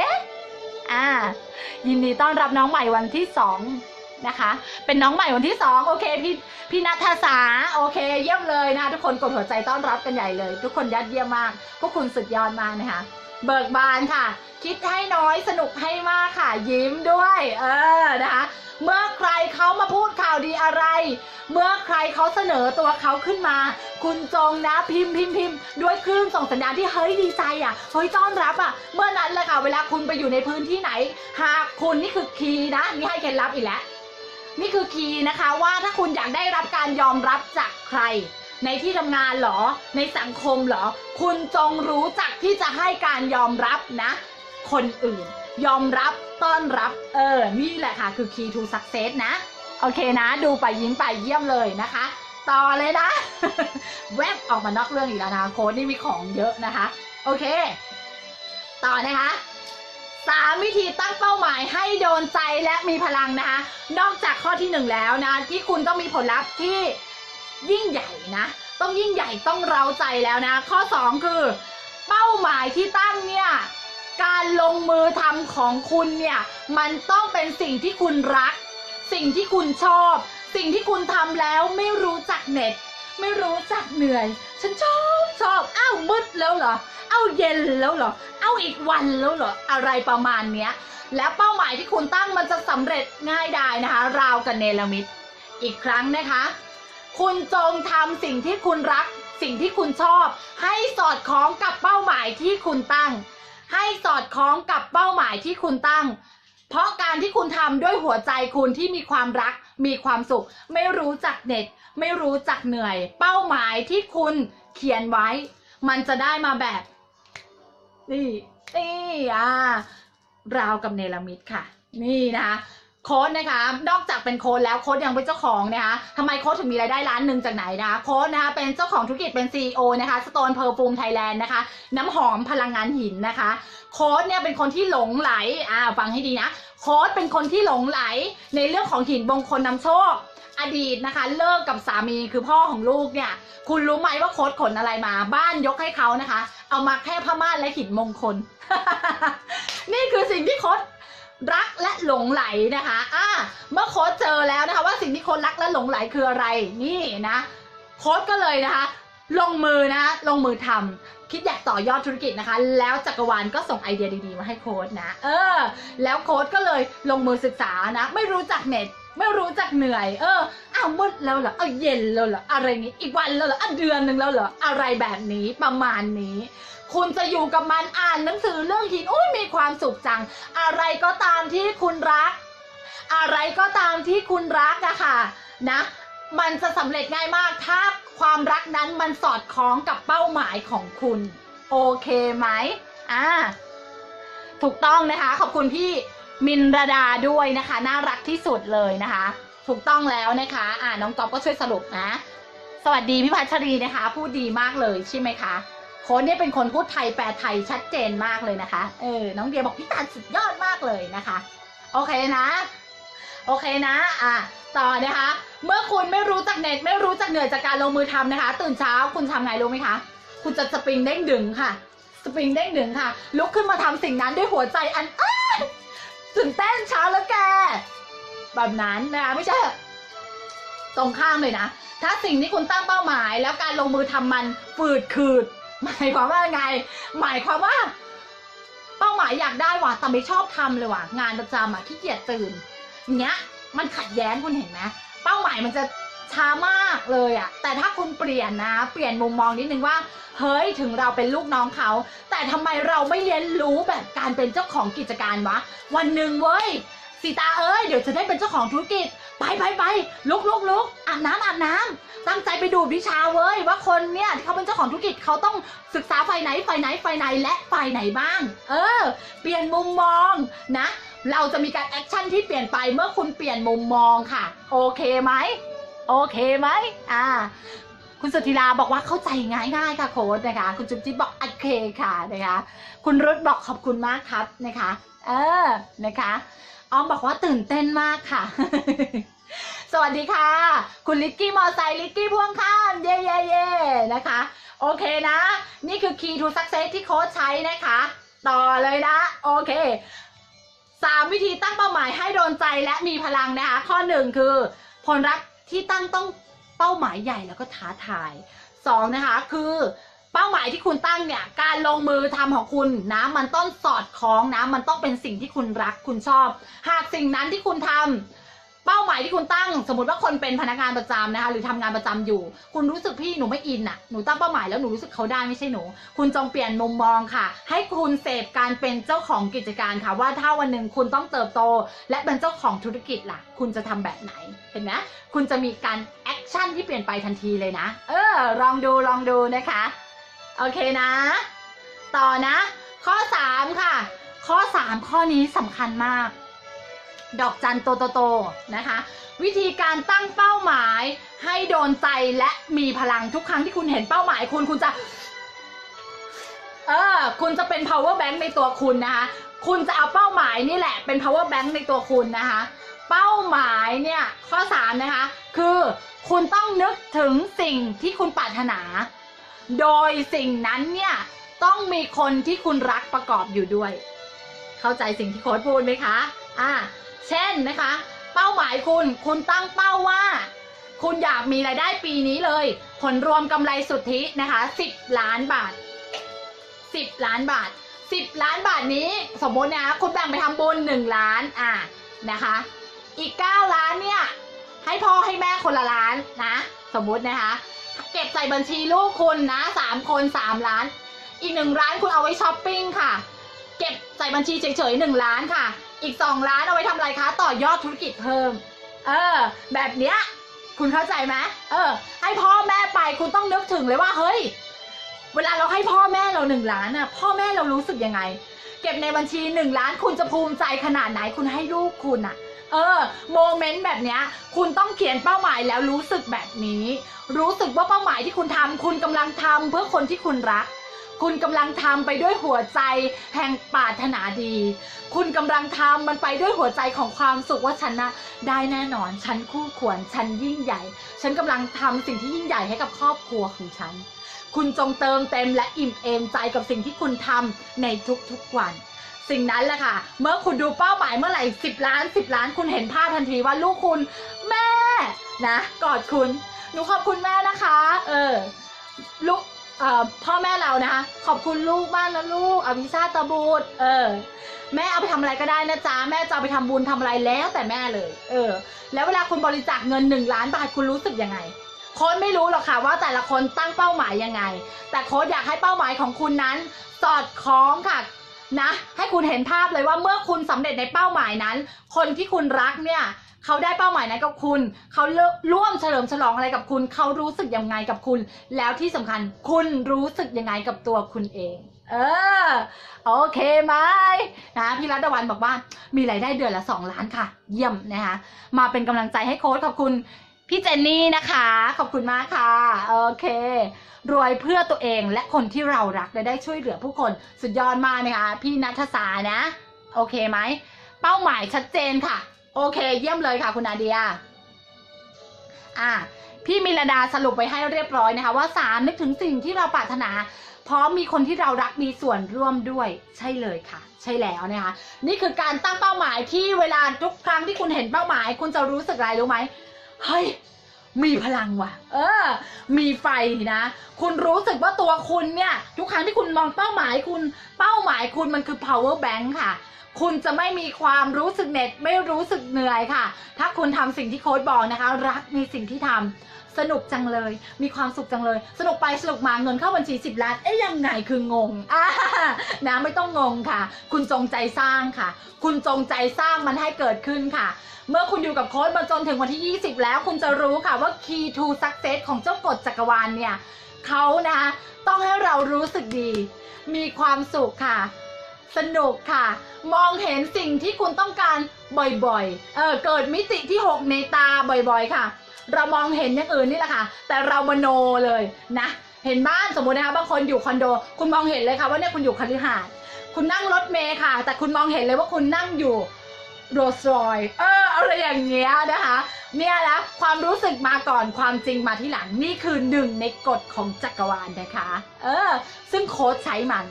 ยินดีต้อนรับน้องใหม่วันที่2นะคะเป็นน้องใหม่วันที่2โอเคพี่ณัฐสาโอเคเยี่ยมเลยนะทุกคนกดหัวใจต้อนรับกันใหญ่เลยทุกคนยอดเยี่ยมมากพวกคุณสุดยอดมากนะคะเบิกบานค่ะคิดให้น้อยสนุกให้มากค่ะยิ้มด้วยนะคะเมื่อใครเขามาพูดข่าวดีอะไรเมื่อใครเขาเสนอตัวเขาขึ้นมาคุณจงนะพิมพ์ด้วยคลื่นส่งสัญญาณที่เฮ้ยดีใจเฮ้ยต้อนรับเมื่อนั้นแหละค่ะเวลาคุณไปอยู่ในพื้นที่ไหนหากคุณนี่คือคีย์นะนี่ให้เคล็ดลับอีกแล้วนี่คือคีย์นะคะว่าถ้าคุณอยากได้รับการยอมรับจากใครในที่ทำงานหรอในสังคมหรอคุณจงรู้จักที่จะให้การยอมรับนะคนอื่นยอมรับต้อนรับนี่แหละค่ะคือ key to success นะโอเคนะดูไปยิ้มไปเยี่ยมเลยนะคะ ต่อเลยนะ แวบออกมานอกเรื่องอีกแล้วนะคะโค้ดนี่มีของเยอะนะคะโอเคต่อนะคะ3 วิธีตั้งเป้าหมายให้โดนใจและมีพลังนะคะนอกจากข้อที่1แล้วนะที่คุณต้องมีผลลัพธ์ที่ยิ่งใหญ่นะต้องยิ่งใหญ่ต้องเร้าใจแล้วนะข้อ2คือเป้าหมายที่ตั้งเนี่ยการลงมือทำของคุณเนี่ยมันต้องเป็นสิ่งที่คุณรักสิ่งที่คุณชอบสิ่งที่คุณทำแล้วไม่รู้จักเหน็ดไม่รู้จักเหนื่อยฉันชอบอ้าวมืดแล้วเหรออ้าวเย็นแล้วเหรออ้าวอีกวันแล้วเหรออะไรประมาณเนี้ยแล้วเป้าหมายที่คุณตั้งมันจะสำเร็จง่ายดายนะคะราวกับเนรมิตอีกครั้งนะคะคุณจงทำสิ่งที่คุณรักสิ่งที่คุณชอบให้สอดคล้องกับเป้าหมายที่คุณตั้งให้สอดคล้องกับเป้าหมายที่คุณตั้งเพราะการที่คุณทำด้วยหัวใจคุณที่มีความรักมีความสุขไม่รู้จักเหน็ดไม่รู้จักเหนื่อยเป้าหมายที่คุณเขียนไว้มันจะได้มาแบบนี่ราวกับเนรมิตค่ะนี่นะคะโค้ดนะคะนอกจากเป็นโค้ดแล้วโค้ดยังเป็นเจ้าของนะคะทำไมโค้ดถึงมีรายได้ล้านหนึ่งจากไหนนะคะโค้ดนะคะเป็นเจ้าของธุรกิจเป็น CEO นะคะ Stone Perfume Thailand นะคะน้ำหอมพลังงานหินนะคะโค้ดเนี่ยเป็นคนที่หลงไหลฟังให้ดีนะโค้ดเป็นคนที่หลงไหลในเรื่องของหินมงคลนำโชคอดีตนะคะเลิกกับสามีคือพ่อของลูกเนี่ยคุณรู้ไหมว่าโค้ดขนอะไรมาบ้านยกให้เขานะคะเอามาแค่ผ้าม่านและหินมงคล นี่คือสิ่งที่โค้ดรักและหลงไหลนะคะเมื่อโค้ดเจอแล้วนะคะว่าสิ่งที่โค้ดรักและหลงไหลคืออะไรนี่นะโค้ดก็เลยนะคะลงมือทำคิดอยากต่อยอดธุรกิจนะคะแล้วจักรวาลก็ส่งไอเดียดีๆมาให้โค้ดนะแล้วโค้ดก็เลยลงมือศึกษานะไม่รู้จักเน็ตไม่รู้จักเหนื่อยมืดแล้วเหรอเย็นแล้วเหรออะไรนี้อีกวันแล้วเหรอเดือนหนึ่งแล้วเหรออะไรแบบนี้ประมาณนี้คุณจะอยู่กับมันอ่านหนังสือเรื่องหินมีความสุขจังอะไรก็ตามที่คุณรักอะไรก็ตามที่คุณรักอะค่ะนะมันจะสำเร็จง่ายมากถ้าความรักนั้นมันสอดคล้องกับเป้าหมายของคุณโอเคไหมถูกต้องนะคะขอบคุณพี่มินรดาด้วยนะคะน่ารักที่สุดเลยนะคะถูกต้องแล้วนะคะน้องก๊อฟก็ช่วยสรุปนะสวัสดีพี่พัชรีนะคะพูดดีมากเลยใช่ไหมคะโค้ดเนี่ยเป็นคนพูดไทยแปลไทยชัดเจนมากเลยนะคะน้องเดียบอกพี่ตาลสุดยอดมากเลยนะคะโอเคนะต่อนะคะเมื่อคุณไม่รู้จักเหน็ดไม่รู้จักเหนื่อยจากการลงมือทำนะคะตื่นเช้าคุณทำไงรู้ไหมคะคุณจะสปริงเด้งดึงค่ะลุกขึ้นมาทำสิ่งนั้นด้วยหัวใจอันตื่นเต้นเช้าแล้วแกแบบนั้นนะคะไม่ใช่ตรงข้ามเลยนะถ้าสิ่งที่คุณตั้งเป้าหมายแล้วการลงมือทำมันฝืดขืดหมายความว่าไงหมายความว่าเป้าหมายอยากได้ว่ะแต่ไม่ชอบทำเลยว่ะงานประจำขี้เกียจตื่นอย่างเงี้ยมันขัดแย้งคุณเห็นไหมเป้าหมายมันจะช้ามากเลยแต่ถ้าคุณเปลี่ยนมุมมองนิดนึงว่าเฮ้ยถึงเราเป็นลูกน้องเขาแต่ทำไมเราไม่เรียนรู้แบบการเป็นเจ้าของกิจการวะวันหนึ่งเว้ยสีตาเดี๋ยวจะได้เป็นเจ้าของธุรกิจไปลุกอาบน้ำตั้งใจไปดูวิชาเว้ยว่าคนเนี่ยที่เขาเป็นเจ้าของธุรกิจเขาต้องศึกษาฝ่ายไหนและฝ่ายไหนบ้างเปลี่ยนมุมมองนะเราจะมีการแอคชั่นที่เปลี่ยนไปเมื่อคุณเปลี่ยนมุมมองค่ะโอเคไหมคุณสุธิราบอกว่าเข้าใจง่ายค่ะโค้ดนะคะคุณจุ๊บจิ๊บบอกโอเคค่ะนะคะคุณรุธบอกขอบคุณมากครับนะคะนะคะอ้อมบอกว่าตื่นเต้นมากค่ะ สวัสดีค่ะคุณลิกกี้มอไซค์ลิกกี้พ่วงข้างเย่นะคะโอเคนะนี่คือ Key to Success ที่โค้ชใช้นะคะต่อเลยนะโอเค3 วิธีตั้งเป้าหมายให้โดนใจและมีพลังนะคะข้อ1คือผลลัพธ์ที่ตั้งต้องเป้าหมายใหญ่แล้วก็ท้าทาย2นะคะคือเป้าหมายที่คุณตั้งเนี่ยการลงมือทำของคุณนะมันต้องสอดคล้องนะมันต้องเป็นสิ่งที่คุณรักคุณชอบหากสิ่งนั้นที่คุณทำเป้าหมายที่คุณตั้งสมมติว่าคนเป็นพนักงานประจำนะคะหรือทำงานประจำอยู่คุณรู้สึกพี่หนูไม่อินหนูตั้งเป้าหมายแล้วหนูรู้สึกเขาได้ไม่ใช่หนูคุณจงเปลี่ยนมุมมองค่ะให้คุณเสพการเป็นเจ้าของกิจการค่ะว่าถ้าวันหนึ่งคุณต้องเติบโตและเป็นเจ้าของธุรกิจล่ะคุณจะทำแบบไหนเห็นไหมคุณจะมีการแอคชั่นที่เปลี่ยนไปทันทีเลยนะลองดูนะคะโอเคนะต่อนะข้อ3ค่ะข้อ3ข้อนี้สำคัญมากดอกจันโตนะคะวิธีการตั้งเป้าหมายให้โด นใจและมีพลังทุกครั้งที่คุณเห็นเป้าหมายคุณจะคุณจะเป็น power bank ในตัวคุณนะคะคุณจะเอาเป้าหมายนี่แหละเป็น power bank ในตัวคุณนะคะเป้าหมายเนี่ยข้อ3นะคะคือคุณต้องนึกถึงสิ่งที่คุณปรารถนาโดยสิ่งนั้นเนี่ยต้องมีคนที่คุณรักประกอบอยู่ด้วยเข้าใจสิ่งที่โค้ชพูดไหมคะเช่นนะคะเป้าหมายคุณตั้งเป้าว่าคุณอยากมีรายได้ปีนี้เลยผลรวมกำไรสุทธินะคะ10 ล้านบาท10 ล้านบาท10 ล้านบาทนี้สมมตินะคุณแบ่งไปทำบุญ1 ล้านนะคะอีก9 ล้านเนี่ยให้พ่อให้แม่คนละล้านนะสมมตินะคะเก็บใส่บัญชีลูกคุณนะ3 คน3 ล้านอีก1 ล้านคุณเอาไว้ช้อปปิ้งค่ะเก็บใส่บัญชีเฉยๆ1 ล้านค่ะอีก2 ล้านเอาไว้ทำอะไรคะต่อยอดธุรกิจเพิ่มแบบเนี้ยคุณเข้าใจไหมให้พ่อแม่ไปคุณต้องนึกถึงเลยว่าเฮ้ยเวลาเราให้พ่อแม่เรา1 ล้านพ่อแม่เรารู้สึกยังไงเก็บในบัญชี1 ล้านคุณจะภูมิใจขนาดไหนคุณให้ลูกคุณโมเมนต์แบบเนี้ยคุณต้องเขียนเป้าหมายแล้วรู้สึกแบบนี้รู้สึกว่าเป้าหมายที่คุณทำคุณกำลังทำเพื่อคนที่คุณรักคุณกำลังทำไปด้วยหัวใจแห่งปรารถนาดีคุณกำลังทำมันไปด้วยหัวใจของความสุขว่าฉันนะได้แน่นอนฉันคู่ควรฉันยิ่งใหญ่ฉันกำลังทำสิ่งที่ยิ่งใหญ่ให้กับครอบครัวของฉันคุณจงเติมเต็มและอิ่มเอมใจกับสิ่งที่คุณทำในทุกๆวันสิ่งนั้นแหละค่ะเมื่อคุณดูเป้าหมายเมื่อไหร่10 ล้าน10 ล้านคุณเห็นภาพทันทีว่าลูกคุณแม่นะกอดคุณหนูขอบคุณแม่นะคะลูกพ่อแม่เรานะคะขอบคุณลูกมากนะลูกอภิชาติบุตรแม่เอาไปทำอะไรก็ได้นะจ๊ะแม่จะเอาไปทำบุญทำอะไรแล้วแต่แม่เลยแล้วเวลาคุณบริจาคเงิน1 ล้านบาทคุณรู้สึกยังไงโค้ชไม่รู้หรอกค่ะว่าแต่ละคนตั้งเป้าหมายยังไงแต่โค้ชอยากให้เป้าหมายของคุณนั้นสอดคล้องค่ะนะให้คุณเห็นภาพเลยว่าเมื่อคุณสำเร็จในเป้าหมายนั้นคนที่คุณรักเนี่ยเขาได้เป้าหมายนั้นกับคุณเขาร่วมเฉลิมฉลองอะไรกับคุณเขารู้สึกยังไงกับคุณแล้วที่สำคัญคุณรู้สึกยังไงกับตัวคุณเองโอเคไหมนะพี่รัตวันบอกว่ามีรายได้เดือนละ2 ล้านค่ะเยี่ยมนะคะมาเป็นกำลังใจให้โค้ชขอบคุณพี่เจนนี่นะคะขอบคุณมากค่ะโอเครวยเพื่อตัวเองและคนที่เรารักและได้ช่วยเหลือผู้คนสุดยอดมากนะคะพี่ณัฐสานะโอเคไหมเป้าหมายชัดเจนค่ะโอเคเยี่ยมเลยค่ะคุณนาเดียพี่มิลดาสรุปไปให้เรียบร้อยนะคะว่า3นึกถึงสิ่งที่เราปรารถนาพร้อมมีคนที่เรารักมีส่วนร่วมด้วยใช่เลยค่ะใช่แล้วนะคะนี่คือการตั้งเป้าหมายที่เวลาทุกครั้งที่คุณเห็นเป้าหมายคุณจะรู้สึกอะไรรู้ไหมเฮ้ยมีพลังว่ะมีไฟนะคุณรู้สึกว่าตัวคุณเนี่ยทุกครั้งที่คุณมองเป้าหมายคุณมันคือ power bank ค่ะคุณจะไม่มีความรู้สึกเหน็ดไม่รู้สึกเหนื่อยค่ะถ้าคุณทำสิ่งที่โค้ชบอกนะคะรักในสิ่งที่ทำสนุกจังเลยมีความสุขจังเลยสนุกไปสนุกมาเงินเข้าบัญชี10 ล้านยังไงคืองงนะไม่ต้องงงค่ะคุณจงใจสร้างค่ะคุณจงใจสร้างมันให้เกิดขึ้นค่ะเมื่อคุณอยู่กับโค้ชมาจนถึงวันที่20แล้วคุณจะรู้ค่ะว่า key to success ของเจ้ากฎจักรวาลเนี่ยเขานะคะต้องให้เรารู้สึกดีมีความสุขค่ะสนุกค่ะมองเห็นสิ่งที่คุณต้องการบ่อยๆเกิดมิติที่6ในตาบ่อยๆค่ะเรามองเห็นอย่างอื่นนี่แหละค่ะแต่เรามโนเลยนะเห็นบ้านสมมุตินะคะบางคนอยู่คอนโดคุณมองเห็นเลยค่ะว่าเนี่ยคุณอยู่คฤหาสน์คุณนั่งรถเมล์ค่ะแต่คุณมองเห็นเลยว่าคุณนั่งอยู่โรลส์รอยซ์อะไรอย่างเงี้ยนะคะเนี่ยนะความรู้สึกมาก่อนความจริงมาที่หลังนี่คือ1ในกฎของจักรวาลนะคะซึ่งโค้ชใช้มัน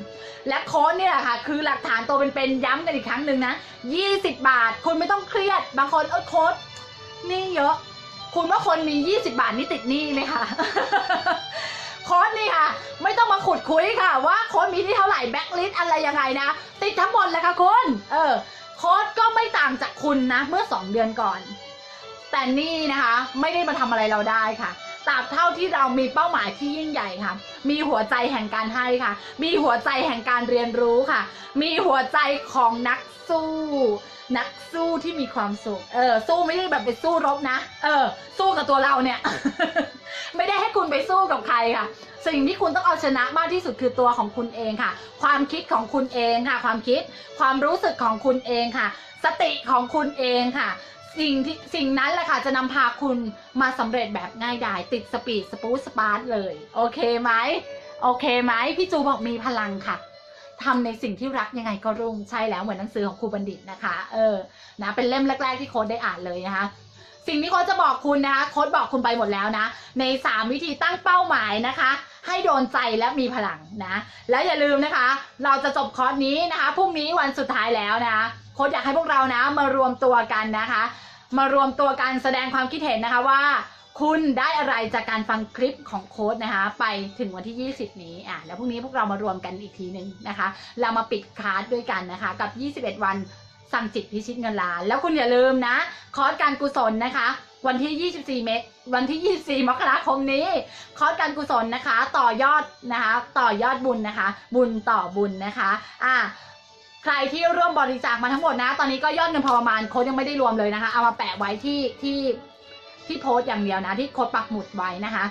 และโค้ชเนี่ยค่ะคือหลักฐานตัวเป็นๆย้ำกันอีกครั้งหนึ่งนะ20 บาทคุณไม่ต้องเครียดบางคนโค้ชนี่เยอะคุณว่าคนมี20 บาทนี่ติดหนี้ไหมคะโค้ชนี่ค่ะไม่ต้องมาขุดคุยค่ะว่าโค้ชมีที่เท่าไหร่แบ็คลิสต์อะไรยังไงนะติดทั้งหมดเลยค่ะคุณโค้ชก็ไม่ต่างจากคุณนะเมื่อ2 เดือนก่อนแต่นี่นะคะไม่ได้มาทำอะไรเราได้ค่ะตราบเท่าที่เรามีเป้าหมายที่ยิ่งใหญ่ค่ะมีหัวใจแห่งการให้ค่ะมีหัวใจแห่งการเรียนรู้ค่ะมีหัวใจของนักสู้ที่มีความสุขสู้ไม่ได้แบบไปสู้รบนะสู้กับตัวเราเนี่ย ไม่ได้ให้คุณไปสู้กับใครค่ะสิ่งที่คุณต้องเอาชนะมากที่สุดคือตัวของคุณเองค่ะความคิดของคุณเองค่ะความรู้สึกของคุณเองค่ะสติของคุณเองค่ะ สิ่งนั้นแหละค่ะจะนำพาคุณมาสำเร็จแบบง่ายดายติดสปีดสปูสปาร์ตเลยโอเคไหมโอเคไหมพี่จูบอกมีพลังค่ะทำในสิ่งที่รักยังไงก็รุ่งใช่แล้วเหมือนหนังสือของครูบัณฑิตนะคะนะเป็นเล่มแรกๆที่โค้ดได้อ่านเลยนะคะสิ่งที่โค้ดจะบอกคุณนะคะโค้ดบอกคุณไปหมดแล้วนะใน3วิธีตั้งเป้าหมายนะคะให้โดนใจและมีพลังนะแล้วอย่าลืมนะคะเราจะจบคอร์สนี้นะคะพรุ่งนี้วันสุดท้ายแล้วนะคะโค้ดอยากให้พวกเรานะมารวมตัวกันนะคะมารวมตัวกันแสดงความคิดเห็นนะคะว่าคุณได้อะไรจากการฟังคลิปของโค้ดนะคะไปถึงวันที่20นี้แล้วพรุ่งนี้พวกเรามารวมกันอีกทีหนึ่งนะคะเรามาปิดคลาสด้วยกันนะคะกับ21วันสั่งจิตพิชิตเงินล้านแล้วคุณอย่าลืมนะคอร์สการกุศลนะคะวันที่24 มกราคมนี้คอร์สการกุศลนะคะต่อยอดนะคะต่อยอดบุญนะคะบุญต่อบุญนะคะใครที่ร่วมบริจาคมาทั้งหมดนะตอนนี้ก็ยอดเงินพอประมาณโค้ดยังไม่ได้รวมเลยนะคะเอามาแปะไว้ที่โพสต์อย่างเดียวนะที่โค้ดปักหมุดไว้นะคะ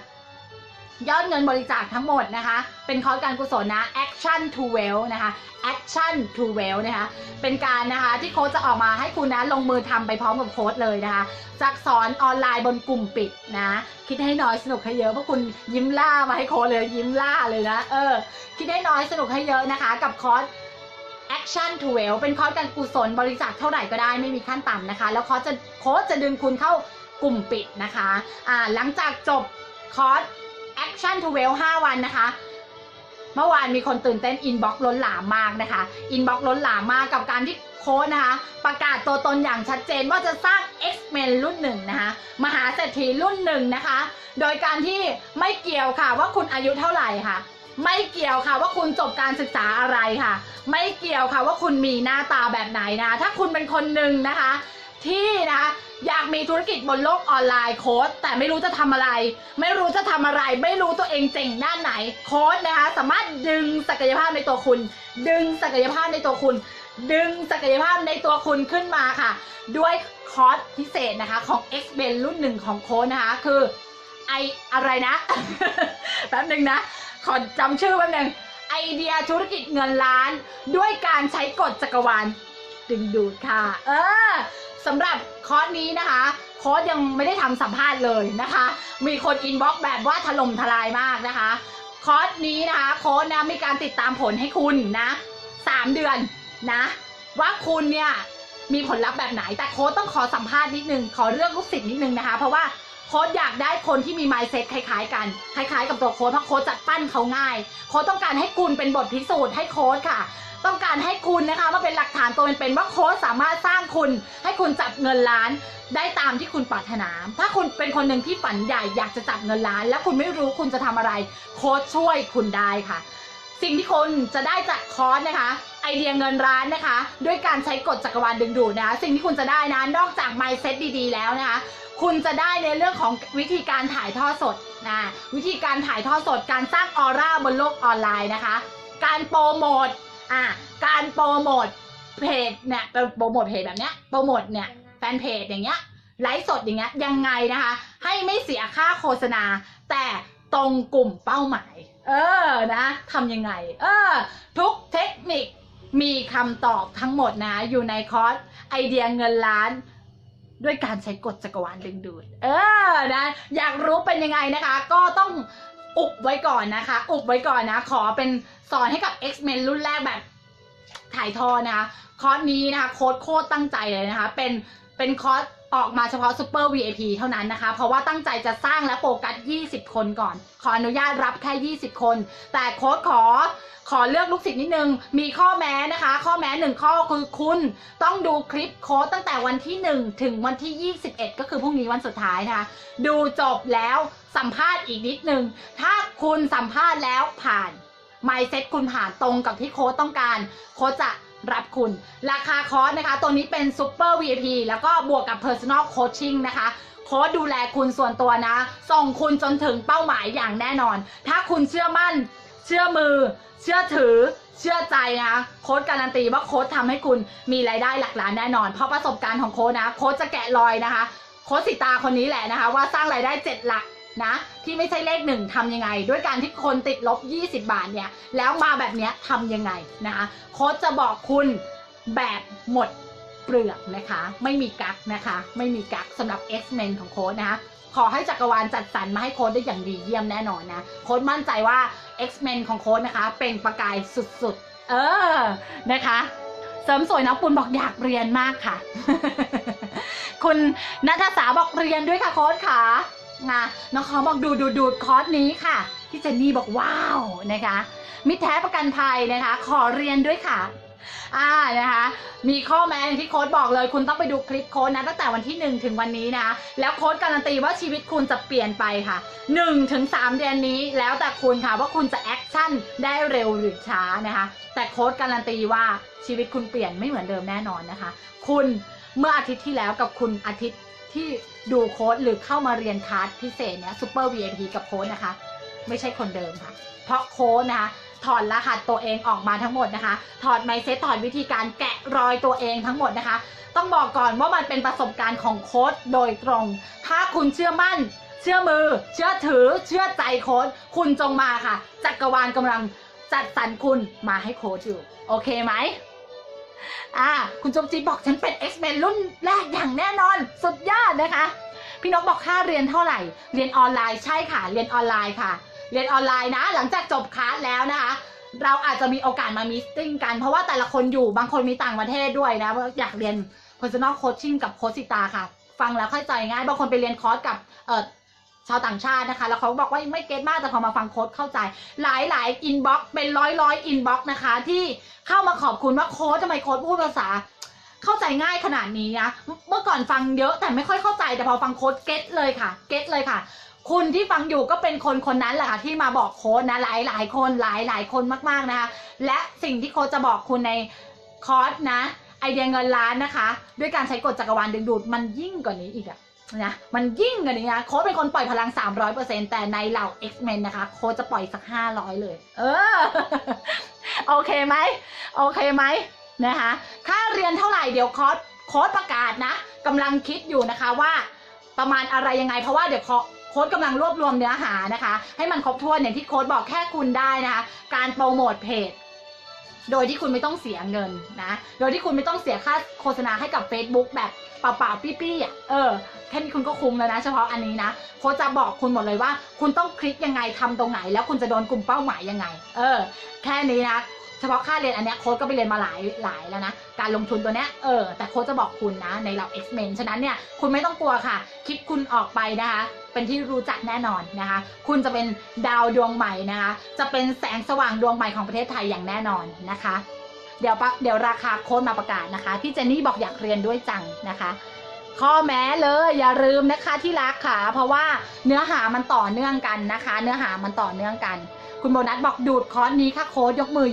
ยอดเงินบริจาคทั้งหมดนะคะเป็นคอร์สการกุศลนะ Action to Wealth นะคะ Action to Wealth นะคะเป็นการนะคะที่โค้ดจะออกมาให้คุณนะลงมือทำไปพร้อมกับโค้ดเลยนะคะจากสอนออนไลน์บนกลุ่มปิดนะคิดให้น้อยสนุกให้เยอะเพราะคุณยิ้มล่ามาให้โค้ดเลยยิ้มล่าเลยนะคิดให้น้อยสนุกให้เยอะนะคะกับคอร์สAction to Wealth เป็นคอร์สการกุศลบริจาคเท่าไหร่ก็ได้ไม่มีขั้นต่ำนะคะแล้วโค้ดจะดึงคุณเข้ากลุ่มปิดนะคะหลังจากจบคอร์สAction to Wealth 5 วันนะคะเมื่อวานมีคนตื่นเต้นอินบ็อกซ์ล้นหลามมากนะคะอินบ็อกซ์ล้นหลามมากกับการที่โค้ดนะคะประกาศตัวตนอย่างชัดเจนว่าจะสร้าง X-Men รุ่น1นะคะมหาเศรษฐีรุ่น1นะคะโดยการที่ไม่เกี่ยวค่ะว่าคุณอายุเท่าไหร่ค่ะไม่เกี่ยวค่ะว่าคุณจบการศึกษาอะไรค่ะไม่เกี่ยวค่ะว่าคุณมีหน้าตาแบบไหนนะถ้าคุณเป็นคนหนึ่งนะคะที่นะคะอยากมีธุรกิจบนโลกออนไลน์โค้ดแต่ไม่รู้จะทำอะไรไม่รู้ตัวเองเจ๋งด้านไหนโค้ดนะคะสามารถดึงศักยภาพในตัวคุณดึงศักยภาพในตัวคุณขึ้นมาค่ะด้วยคอร์สพิเศษนะคะของ X-Men รุ่น1ของโค้ดนะคะคืออะไรนะ แป๊บนึงนะขอจำชื่อแป๊บนึงไอเดียธุรกิจเงินล้านด้วยการใช้กฎจักรวาลดึงดูดค่ะสำหรับคอร์สนี้นะคะโค้ดยังไม่ได้ทำสัมภาษณ์เลยนะคะมีคนอินบ็อกซ์แบบว่าถล่มทลายมากนะคะคอร์สนี้นะคะโค้ดนะมีการติดตามผลให้คุณนะ3 เดือนนะว่าคุณเนี่ยมีผลลัพธ์แบบไหนแต่โค้ดต้องขอสัมภาษณ์นิดนึงขอเลือกลูกศิษย์นิดนึงนะคะเพราะว่าโค้ดอยากได้คนที่มี mindset คล้ายๆกันคล้ายๆกับตัวโค้ดเพราะโค้ดจัดปั้นเขาง่ายโค้ดต้องการให้คุณเป็นบทพิสูจน์ให้โค้ดค่ะต้องการให้คุณนะคะมาเป็นหลักฐานตัวเป็นๆว่าโค้ดสามารถสร้างคุณให้คุณจับเงินล้านได้ตามที่คุณปรารถนาถ้าคุณเป็นคนหนึ่งที่ฝันใหญ่อยากจะจับเงินล้านและคุณไม่รู้คุณจะทำอะไรโค้ดช่วยคุณได้ค่ะสิ่งที่คุณจะได้จากคอร์สนะคะไอเดียเงินล้านนะคะด้วยการใช้กฎจักรวาลดึงดูดนะคะสิ่งที่คุณจะได้นะนอกจาก mindset ดีๆแล้วนะคะคุณจะได้ในเรื่องของวิธีการถ่ายทอดสดนะวิธีการถ่ายทอดสดการสร้างออร่าบนโลกออนไลน์นะคะการโปรโมทเพจเนี่ยโปรโมทเพจแบบเนี้ยโปรโมทเนี่ยแฟนเพจอย่างเงี้ยไลฟ์สดอย่างเงี้ยยังไงนะคะให้ไม่เสียค่าโฆษณาแต่ตรงกลุ่มเป้าหมายนะทำยังไงทุกเทคนิคมีคำตอบทั้งหมดนะอยู่ในคอร์สไอเดียเงินล้านด้วยการใช้กฎจักรวาลดึงดูดนะอยากรู้เป็นยังไงนะคะก็ต้องอุบไว้ก่อนนะคะขอเป็นสอนให้กับ X-Men รุ่นแรกแบบถ่ายทอดนะคะคอร์สนี้นะคะโค้ดตั้งใจเลยนะคะเป็นคอร์สออกมาเฉพาะ Super VIP เท่านั้นนะคะเพราะว่าตั้งใจจะสร้างและโฟกัส20 คนก่อนขออนุญาตรับแค่20 คนแต่โค้ดขอเลือกลูกศิษย์นิดนึงมีข้อแม้นะคะข้อแม้1ข้อคือคุณต้องดูคลิปโค้ดตั้งแต่วันที่1ถึงวันที่21ก็คือพรุ่งนี้วันสุดท้ายนะคะดูจบแล้วสัมภาษณ์อีกนิดนึงถ้าคุณสัมภาษณ์แล้วผ่าน mindset คุณผ่านตรงกับที่โค้ดต้องการโค้ดจะรับคุณราคาคอร์สนะคะตัวนี้เป็น Super VIP แล้วก็บวกกับ Personal Coaching นะคะโค้ดดูแลคุณส่วนตัวนะส่งคุณจนถึงเป้าหมายอย่างแน่นอนถ้าคุณเชื่อมั่นเชื่อมือเชื่อถือเชื่อใจนะโค้ดการันตีว่าโค้ดทำให้คุณมีรายได้หลักล้านแน่นอนเพราะประสบการณ์ของโค้ดนะโค้ดจะแกะรอยนะคะโค้ดสิตาคนนี้แหละนะคะว่าสร้างรายได้7 หลักนะที่ไม่ใช่เลข1ทำยังไงด้วยการที่คนติดลบ20 บาทเนี่ยแล้วมาแบบนี้ทำยังไงนะคะโค้ดจะบอกคุณแบบหมด ปลือกนะคะไม่มีกั๊กนะคะไม่มีกั๊กสำหรับ X-Men ของโค้ดนะคะขอให้จักรวาลจัดสรรมาให้โค้ดได้อย่างดีเยี่ยมแน่นอนนะโค้ดมั่นใจว่า X-Men ของโค้ดนะคะเป็นประกายสุดๆนะคะเสริมสวยน้องปุณบอกอยากเรียนมากค่ะ คุณณัฐสาบอกเรียนด้วยค่ะโค้ดค่ะนะน้องขอบอกดูคอร์สนี้ค่ะพี่เจนนี่บอกว้าวนะคะมิตรแท้ประกันภัยนะคะขอเรียนด้วยค่ะนะคะมีข้อแม้ที่โค้ดบอกเลยคุณต้องไปดูคลิปโค้ดนะตั้งแต่วันที่1ถึงวันนี้นะแล้วโค้ดการันตีว่าชีวิตคุณจะเปลี่ยนไปค่ะ1 ถึง 3เดือนนี้แล้วแต่คุณค่ะว่าคุณจะแอคชั่นได้เร็วหรือช้านะคะแต่โค้ดการันตีว่าชีวิตคุณเปลี่ยนไม่เหมือนเดิมแน่นอนนะคะคุณเมื่ออาทิตย์ที่แล้วกับคุณอาทิตย์ที่ดูโค้ดหรือเข้ามาเรียนคลาสพิเศษเนี่ยซูเปอร์ VIP กับโค้ดนะคะไม่ใช่คนเดิมค่ะเพราะโค้ดนะคะถอดรหัสตัวเองออกมาทั้งหมดนะคะถอด mindset ถอดวิธีการแกะรอยตัวเองทั้งหมดนะคะต้องบอกก่อนว่ามันเป็นประสบการณ์ของโค้ดโดยตรงถ้าคุณเชื่อมั่นเชื่อมือเชื่อถือเชื่อใจโค้ดคุณจงมาค่ะจักรวาลกำลังจัดสรรคุณมาให้โค้ดอยู่โอเคไหมคุณจมจีบอกฉันเป็น X-Men รุ่นแรกอย่างแน่นอนสุดยอดนะคะพี่นกบอกค่าเรียนเท่าไหร่เรียนออนไลน์ใช่ค่ะเรียนออนไลน์ค่ะเรียนออนไลน์นะหลังจากจบคลาสแล้วนะคะเราอาจจะมีโอกาสมามีตติ้งกันเพราะว่าแต่ละคนอยู่บางคนมีต่างประเทศด้วยนะอยากเรียน personal coaching กับโค้ชสิตาค่ะฟังแล้วเข้าใจง่ายบางคนไปเรียนคอร์สกับชาวต่างชาตินะคะแล้วเขาบอกว่าไม่เก็ตมากแต่พอมาฟังโค้ชเข้าใจหลายอินบ็อกซ์เป็นร้อยอินบ็อกซ์นะคะที่เข้ามาขอบคุณว่าโค้ชทำไมโค้ชพูดภาษาเข้าใจง่ายขนาดนี้นะเมื่อก่อนฟังเยอะแต่ไม่ค่อยเข้าใจแต่พอฟังโค้ชเก็ตเลยค่ะเก็ตเลยค่ะคุณที่ฟังอยู่ก็เป็นคนนั้นแหละค่ะที่มาบอกโค้ชนะหลายคนหลายคนมากๆนะคะและสิ่งที่โค้ชจะบอกคุณในคอร์สนะไอเดียเงินล้านนะคะด้วยการใช้กฎจักรวาลดึงดูดมันยิ่งกว่านี้อีกนะมันยิ่งกว่านี้นะโค้ชเป็นคนปล่อยพลัง 300% แต่ในเหล่า X-Men นะคะโค้ชจะปล่อยสัก500เลยโอเคไหมโอเคไหมนะคะค่าเรียนเท่าไหร่เดี๋ยวโค้ชประกาศนะกำลังคิดอยู่นะคะว่าประมาณอะไรยังไงเพราะว่าเดี๋ยวโค้ชกำลังรวบรวมเนื้อหานะคะให้มันครบถ้วนอย่างที่โค้ชบอกแค่คุณได้นะคะการโปรโมทเพจโดยที่คุณไม่ต้องเสียเงินนะโดยที่คุณไม่ต้องเสียค่าโฆษณาให้กับ Facebook แบบเปล่าๆปี้ๆแค่นี้คุณก็คุ้มแล้วนะเฉพาะอันนี้นะโค้ชจะบอกคุณหมดเลยว่าคุณต้องคลิกยังไงทำตรงไหนแล้วคุณจะโดนกลุ่มเป้าหมายยังไงแค่นี้นะเฉพาะค่าเรียนอันเนี้ยโค้ชก็ไปเรียนมาหลายแล้วนะการลงทุนตัวเนี้ยแต่โค้ชจะบอกคุณนะในเหล่า X-Men ฉะนั้นเนี่ยคุณไม่ต้องกลัวค่ะคลิปคุณออกไปนะคะเป็นที่รู้จักแน่นอนนะคะคุณจะเป็นดาวดวงใหม่นะคะจะเป็นแสงสว่างดวงใหม่ของประเทศไทยอย่างแน่นอนนะคะเดี๋ยวราคาโค้ดมาประกาศนะคะพี่เจนนี่บอกอยากเรียนด้วยจังนะคะข้อแม้เลยอย่าลืมนะคะที่รักค่ะเพราะว่าเนื้อหามันต่อเนื่องกันนะคะเนื้อหามันต่อเนื่องกันคุณโบนัสบอกดูดคอร์สนี้ค่ะโค้ดยกมือ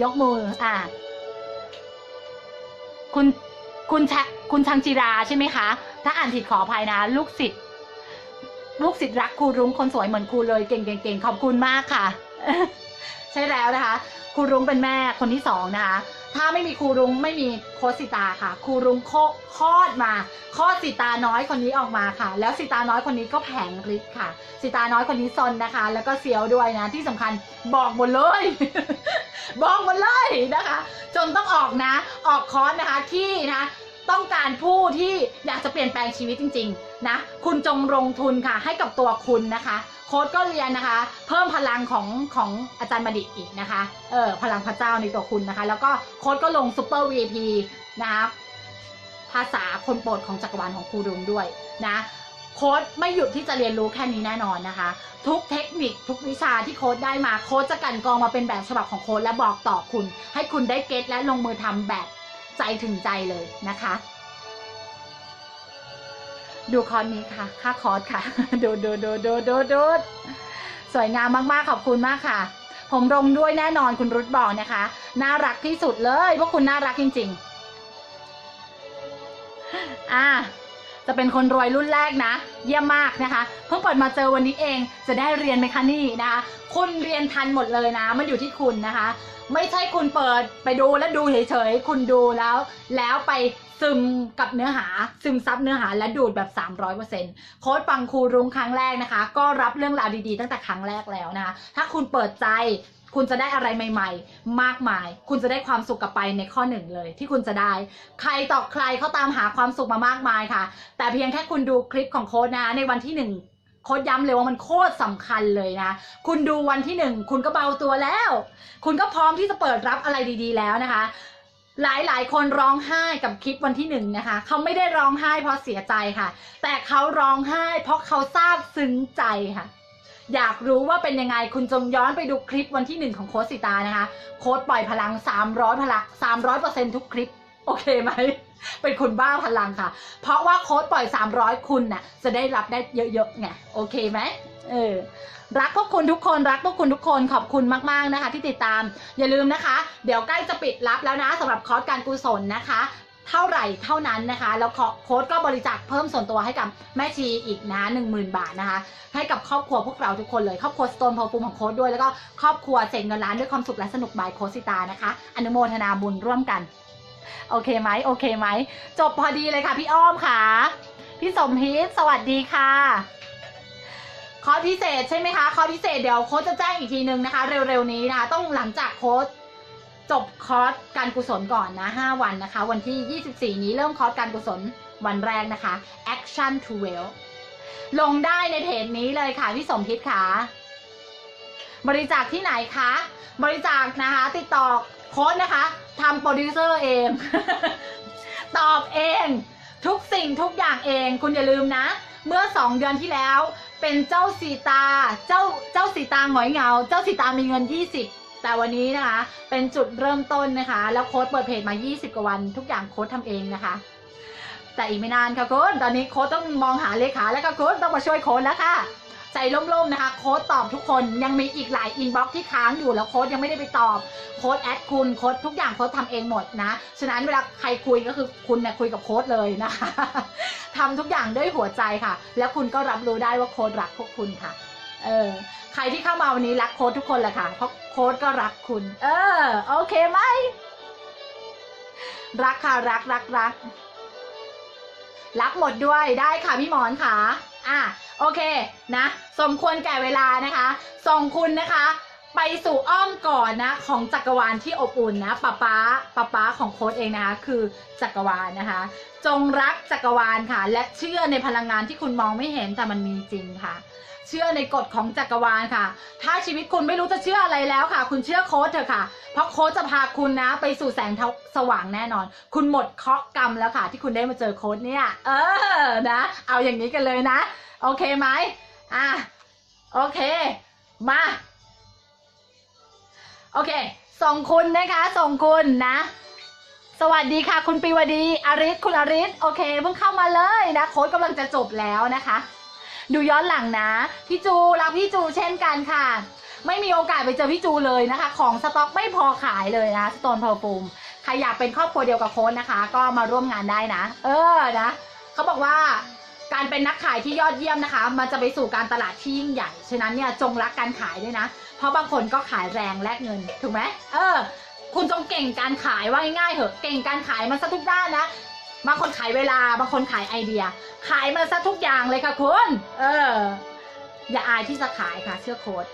คุณชังจิราใช่ไหมคะถ้าอ่านผิดขออภัยนะลูกศิษย์รักครูรุ้งคนสวยเหมือนครูเลยเก่งขอบคุณมากค่ะ ใช่แล้วนะคะครูรุ้งเป็นแม่คนที่2นะคะถ้าไม่มีครูรุ้งไม่มีโค้ชสิตาค่ะครูรุ้งคลอดสิตาน้อยคนนี้ออกมาค่ะแล้วสิตาน้อยคนนี้ก็แผงฤทธิ์ค่ะสิตาน้อยคนนี้ซนนะคะแล้วก็เซียวด้วยนะที่สำคัญบอกหมดเลย บอกหมดเลยนะคะจนต้องออกคอร์สนะคะที่นะต้องการผู้ที่อยากจะเปลี่ยนแปลงชีวิตจริงๆนะคุณจงลงทุนค่ะให้กับตัวคุณนะคะโค้ชก็เรียนนะคะเพิ่มพลังของอาจารย์บัณฑิตอีกนะคะพลังพระเจ้าในตัวคุณนะคะแล้วก็โค้ชก็ลงซูเปอร์ VIP นะคะภาษาคนโปรดของจักรวาลของครูรุ้งด้วยนะโค้ชไม่หยุดที่จะเรียนรู้แค่นี้แน่นอนนะคะทุกเทคนิคทุกวิชาที่โค้ชได้มาโค้ชจะกลั่นกรองมาเป็นแบบฉบับของโค้ชและบอกต่อคุณให้คุณได้เก็ตและลงมือทำแบบใจถึงใจเลยนะคะดูคอร์สนี้ค่ะค่าคอร์สค่ะดูสวยงามมากๆขอบคุณมากค่ะผมลงด้วยแน่นอนคุณรุธบอกนะคะน่ารักที่สุดเลยพวกคุณน่ารักจริงๆจะเป็นคนรวยรุ่นแรกนะเยี่ยมมากนะคะเพิ่งเปิดมาเจอวันนี้เองจะได้เรียนไหมคะนี่นะคะคุณเรียนทันหมดเลยนะมันอยู่ที่คุณนะคะไม่ใช่คุณเปิดไปดูแล้วดูเฉยๆคุณดูแล้วไป ซึมกับเนื้อหาซึมซับเนื้อหาและดูดแบบ 300%โค้ดฟังครูรุ้งครั้งแรกนะคะก็รับเรื่องราวดีๆตั้งแต่ครั้งแรกแล้วนะคะถ้าคุณเปิดใจคุณจะได้อะไรใหม่ๆมากมายคุณจะได้ความสุขกลับไปในข้อหนึ่งเลยที่คุณจะได้ใครต่อใครเขาตามหาความสุขมามากมายค่ะแต่เพียงแค่คุณดูคลิปของโค้ดนะในวันที่1โค้ดย้ำเลยว่ามันโคตรสำคัญเลยนะคุณดูวันที่1คุณก็เบาตัวแล้วคุณก็พร้อมที่จะเปิดรับอะไรดีๆแล้วนะคะหลายคนร้องไห้กับคลิปวันที่1นะคะเขาไม่ได้ร้องไห้เพราะเสียใจค่ะแต่เขาร้องไห้เพราะเขาซาบซึ้งใจค่ะอยากรู้ว่าเป็นยังไงคุณจงย้อนไปดูคลิปวันที่1ของโค้ชสิตานะคะโค้ชปล่อยพลัง300 พลัง 300% ทุกคลิปโอเคไหมเป็นคุณบ้าพลังค่ะเพราะว่าโค้ชปล่อย300คุณน่ะจะได้รับได้เยอะๆไงโอเคไหมรักพวกคุณทุกคนรักพวกคุณทุกคนขอบคุณมากๆนะคะที่ติดตามอย่าลืมนะคะเดี๋ยวใกล้จะปิดรับแล้วนะสำหรับคอร์สการกุศลนะคะเท่าไหร่เท่านั้นนะคะแล้วโค้ดก็บริจาคเพิ่มส่วนตัวให้กับแม่ชีอีกนะ 10,000 บาทนะคะให้กับครอบครัวพวกเราทุกคนเลยครอบครัวสโตนพอฟูมของโค้ดด้วยแล้วก็ครอบครัวเซ็งเงินล้านด้วยความสุขและสนุกบายโค้ชสิตานะคะอนุโมทนาบุญร่วมกันโอเคไหมโอเคไหมจบพอดีเลยค่ะพี่อ้อมค่ะพี่สมฮิตสวัสดีค่ะคอร์สพิเศษใช่ไหมคะคอร์สพิเศษเดี๋ยวโค้ชจะแจ้งอีกทีนึงนะคะเร็วๆนี้นะคะต้องหลังจากโค้ชจบคอร์สการกุศลก่อนนะ5 วันนะคะวันที่24นี้เริ่มคอร์สการกุศลวันแรกนะคะ Action to Well ลงได้ในเพจนี้เลยค่ะพี่สมพิษค่ะบริจาคที่ไหนคะบริจาคนะคะติดต่อโค้ชนะคะทำโปรดิวเซอร์เอง ตอบเองทุกสิ่งทุกอย่างเองคุณอย่าลืมนะเมื่อ2 เดือนที่แล้วเป็นเจ้าสีตาเจ้าสีตาหงอยเหงาเจ้าสีตามีเงิน20แต่วันนี้นะคะเป็นจุดเริ่มต้นนะคะแล้วโค้ชเปิดเพจมา20 กว่าวันทุกอย่างโค้ชทำเองนะคะแต่อีกไม่นานค่ะโค้ชตอนนี้โค้ชต้องมองหาเลขาแล้วก็โค้ชต้องมาช่วยโค้ชแล้วค่ะใจล่มๆนะคะโค้ชตอบทุกคนยังมีอีกหลายอินบ็อกซ์ที่ค้างอยู่แล้วโค้ชยังไม่ได้ไปตอบโค้ชแอดคุณโค้ชทุกอย่างโค้ชทำเองหมดนะฉะนั้นเวลาใครคุยก็คือคุณเนี่ยคุยกับโค้ชเลยนะคะทำทุกอย่างด้วยหัวใจค่ะแล้วคุณก็รับรู้ได้ว่าโค้ชรักพวกคุณค่ะใครที่เข้ามาวันนี้รักโค้ชทุกคนแหละค่ะเพราะโค้ชก็รักคุณโอเคไหมรักค่ะรักหมดด้วยได้ค่ะพี่หมอนค่ะโอเคนะสมควรแก่เวลานะคะส่งคุณนะคะไปสู่อ้อมกอดนะของจักรวาลที่อบอุ่นนะป๊าของโค้ชเองนะคะคือจักรวาลนะคะจงรักจักรวาลค่ะและเชื่อในพลังงานที่คุณมองไม่เห็นแต่มันมีจริงค่ะเชื่อในกฎของจักรวาลค่ะถ้าชีวิตคุณไม่รู้จะเชื่ออะไรแล้วค่ะคุณเชื่อโค้ชเถอะค่ะเพราะโค้ชจะพาคุณนะไปสู่แสงสว่างแน่นอนคุณหมดเคราะห์กรรมแล้วค่ะที่คุณได้มาเจอโค้ชเนี่ยนะเอาอย่างนี้กันเลยนะโอเคไหมโอเคมาโอเคส่งคุณนะคะส่งคุณนะสวัสดีค่ะคุณปีวดีคุณอริศโอเคเพิ่งเข้ามาเลยนะโค้ชกำลังจะจบแล้วนะคะดูย้อนหลังนะพี่จูรักพี่จูเช่นกันค่ะไม่มีโอกาสไปเจอพี่จูเลยนะคะของสต็อกไม่พอขายเลยนะสโตนเพอร์ฟูมใครอยากเป็นครอบครัวเดียวกับโค้ชนะคะก็มาร่วมงานได้นะนะเขาบอกว่าการเป็นนักขายที่ยอดเยี่ยมนะคะมันจะไปสู่การตลาดที่ยิ่งใหญ่ฉะนั้นเนี่ยจงรักการขายด้วยนะเพราะบางคนก็ขายแรงแลกเงินถูกไหมคุณจงเก่งการขายว่าง่ายๆเหอะเก่งการขายมันซะทุกด้านนะบางคนขายเวลาบางคนขายไอเดียขายมาซะทุกอย่างเลยค่ะคุณอย่าอายที่จะขายค่ะเชื่อโค้ด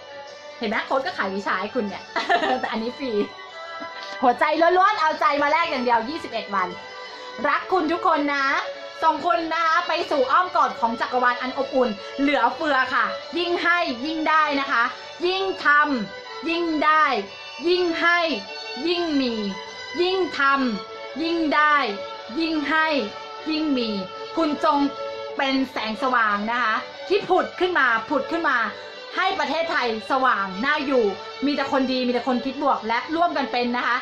เห็นไหมโค้ดก็ขายวิชาให้คุณเนี่ย แต่อันนี้ฟรีหัวใจล้วนๆเอาใจมาแลกอย่างเดียว21 วันรักคุณทุกคนนะส่งคุณนะคะไปสู่อ้อมกอดของจักรวาลอันอบอุ่นเหลือเฟือค่ะยิ่งให้ยิ่งได้นะคะยิ่งทำยิ่งได้ยิ่งให้ยิ่งมียิ่งทำยิ่งได้ยิ่งให้ยิ่งมีคุณจงเป็นแสงสว่างนะคะที่ผุดขึ้นมาให้ประเทศไทยสว่างน่าอยู่มีแต่คนดีมีแต่คนคิดบวกและร่วมกันเป็นนะคะ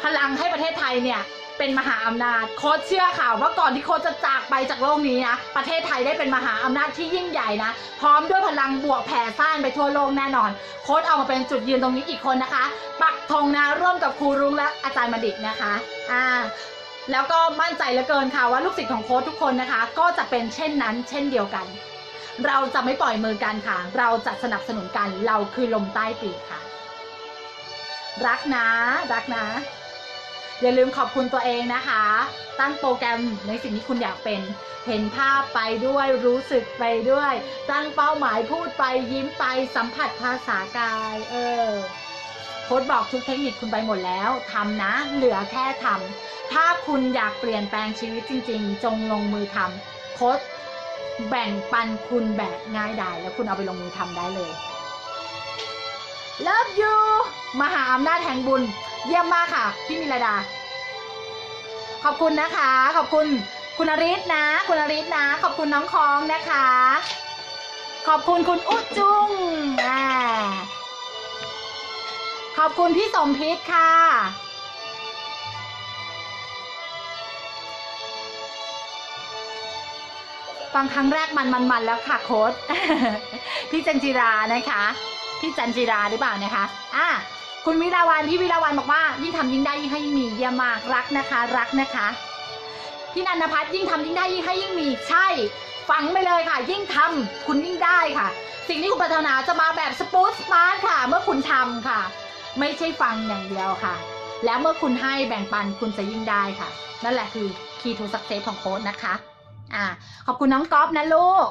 พลังให้ประเทศไทยเนี่ยเป็นมหาอำนาจโค้ชเชื่อค่ะว่าก่อนที่โค้ชจะจากไปจากโลกนี้นะประเทศไทยได้เป็นมหาอำนาจที่ยิ่งใหญ่นะพร้อมด้วยพลังบวกแผ่ซ่านไปทั่วโลกแน่นอนโค้ชเอามาเป็นจุดยืนตรงนี้อีกคนนะคะปักธงนะร่วมกับครูรุ้งและอาจารย์บัณฑิตนะคะแล้วก็มั่นใจเหลือเกินค่ะว่าลูกศิษย์ของโค้ชทุกคนนะคะก็จะเป็นเช่นนั้นเช่นเดียวกันเราจะไม่ปล่อยมือกันค่ะเราจะสนับสนุนกันเราคือลมใต้ปีกค่ะรักนะ อย่าลืมขอบคุณตัวเองนะคะตั้งโปรแกรมในสิ่งที่คุณอยากเป็นเห็นภาพไปด้วยรู้สึกไปด้วยตั้งเป้าหมายพูดไปยิ้มไปสัมผัสภาษากายโค้ชบอกทุกเทคนิคคุณไปหมดแล้วทำนะเหลือแค่ทำถ้าคุณอยากเปลี่ยนแปลงชีวิตจริงๆจงลงมือทำโค้ชแบ่งปันคุณแบบง่ายดายแล้วคุณเอาไปลงมือทำได้เลย Love you มหาอำนาจแห่งบุญเยี่ยมมากค่ะพี่มิลดาขอบคุณนะคะขอบคุณคุณอริศนะคุณอริศนะขอบคุณน้องคองนะคะขอบคุณคุณอุจุงขอบคุณพี่สมพิษค่ะฟังครั้งแรกมันแล้วค่ะโค้ช พี่จันจิรานะคะพี่จันจิราหรือเปล่านะคะคุณวิลาวันพี่วิลาวันบอกว่ายิ่งทำยิ่งได้ยิ่งให้ยิ่งมีเยี่ยมมากรักนะคะรักนะคะพี่นันทพัฒน์ยิ่งทำยิ่งได้ยิ่งให้ยิ่งมีใช่ฟังไปเลยค่ะยิ่งทำคุณยิ่งได้ค่ะสิ่งที่คุณปรารถนาจะมาแบบสปูตสมาร์ทค่ะเมื่อคุณทำค่ะไม่ใช่ฟังอย่างเดียวค่ะแล้วเมื่อคุณให้แบ่งปันคุณจะยิ่งได้ค่ะนั่นแหละคือ Key to Success ของโค้ชนะคะขอบคุณน้องก๊อฟนะลูก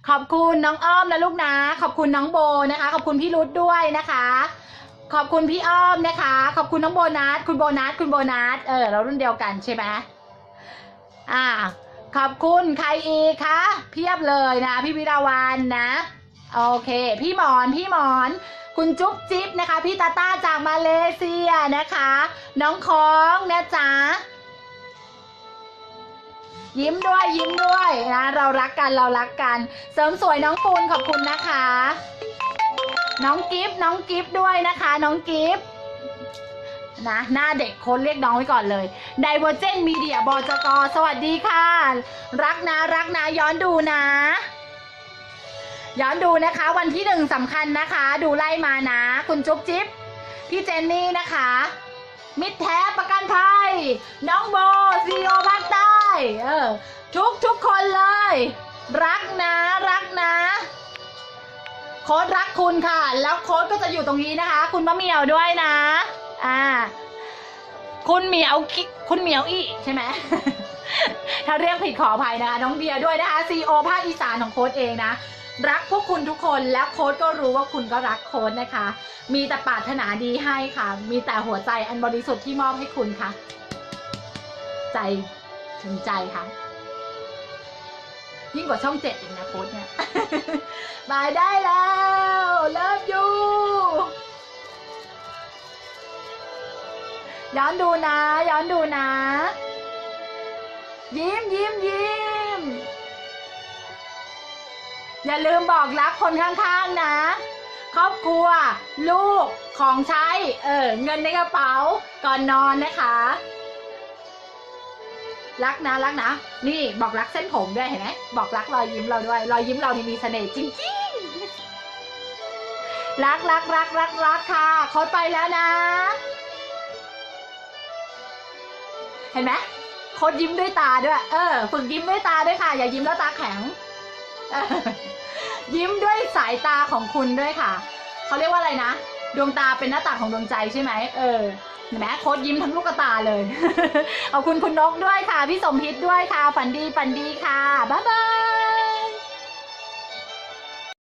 ขอบคุณน้องอ้อมนะลูกนะขอบคุณน้องโบนะคะขอบคุณพี่รุธด้วยนะคะขอบคุณพี่อ้อมนะคะขอบคุณน้องโบนัสคุณโบนัสคุณโบนัสเรารุ่นเดียวกันใช่ไหมขอบคุณใครอีกคะเพียบเลยนะพี่วิราวันนะโอเคพี่หมอนคุณจุ๊บจิ๊บนะคะพี่ตาต้าจากมาเลเซียนะคะน้องค้องนะจ๊ะยิ้มด้วยนะเรารักกันเสริมสวยน้องปูนขอบคุณนะคะน้องกิฟต์ด้วยนะคะน้องกิฟต์นะหน้าเด็กคนเรียกน้องไว้ก่อนเลย Divergent Media บจก.สวัสดีค่ะรักนะย้อนดูนะคะวันที่1สำคัญนะคะดูไล่มานะคุณจุ๊บจิ๊บพี่เจนนี่นะคะมิตรแท้ประกันภัยน้องโบCEOภาคใต้ทุกคนเลยรักนะโค้ดรักคุณค่ะแล้วโค้ดก็จะอยู่ตรงนี้นะคะคุณมะเหมียวด้วยนะคุณเหมียวอีใช่ไหม ถ้าเรียกผิดขออภัยนะคะน้องเบียร์ด้วยนะคะ CEO ภาคอีสานของโค้ดเองนะรักพวกคุณทุกคนแล้วโค้ดก็รู้ว่าคุณก็รักโค้ดนะคะมีแต่ปรารถนาดีให้ค่ะมีแต่หัวใจอันบริสุทธิ์ที่มอบให้คุณค่ะใจถึงใจค่ะยิ่งกว่าช่อง7อีกนะโค้ดเนี่ย บายได้แล้วเลิฟยูย้อนดูนะยิ้มอย่าลืมบอกรักคนข้างๆนะครอบครัวลูกของใช้เงินในกระเป๋าก่อนนอนนะคะรักนะนี่บอกรักเส้นผมด้วยเห็นไหมบอกรักรอยยิ้มเราด้วยรอยยิ้มเรานี่มีเสน่ห์จริงๆรักค่ะโค้ดไปแล้วนะเห็นไหมโค้ดยิ้มด้วยตาด้วยฝึกยิ้มด้วยตาด้วยค่ะอย่ายิ้มแล้วตาแข็งยิ้มด้วยสายตาของคุณด้วยค่ะเขาเรียกว่าอะไรนะดวงตาเป็นหน้าต่างของดวงใจใช่ไหมเห็นไหมโค้ดยิ้มทั้งลูกตาเลย ขอบคุณคุณนกด้วยค่ะพี่สมพิษด้วยค่ะฝันดีค่ะบ๊ายบาย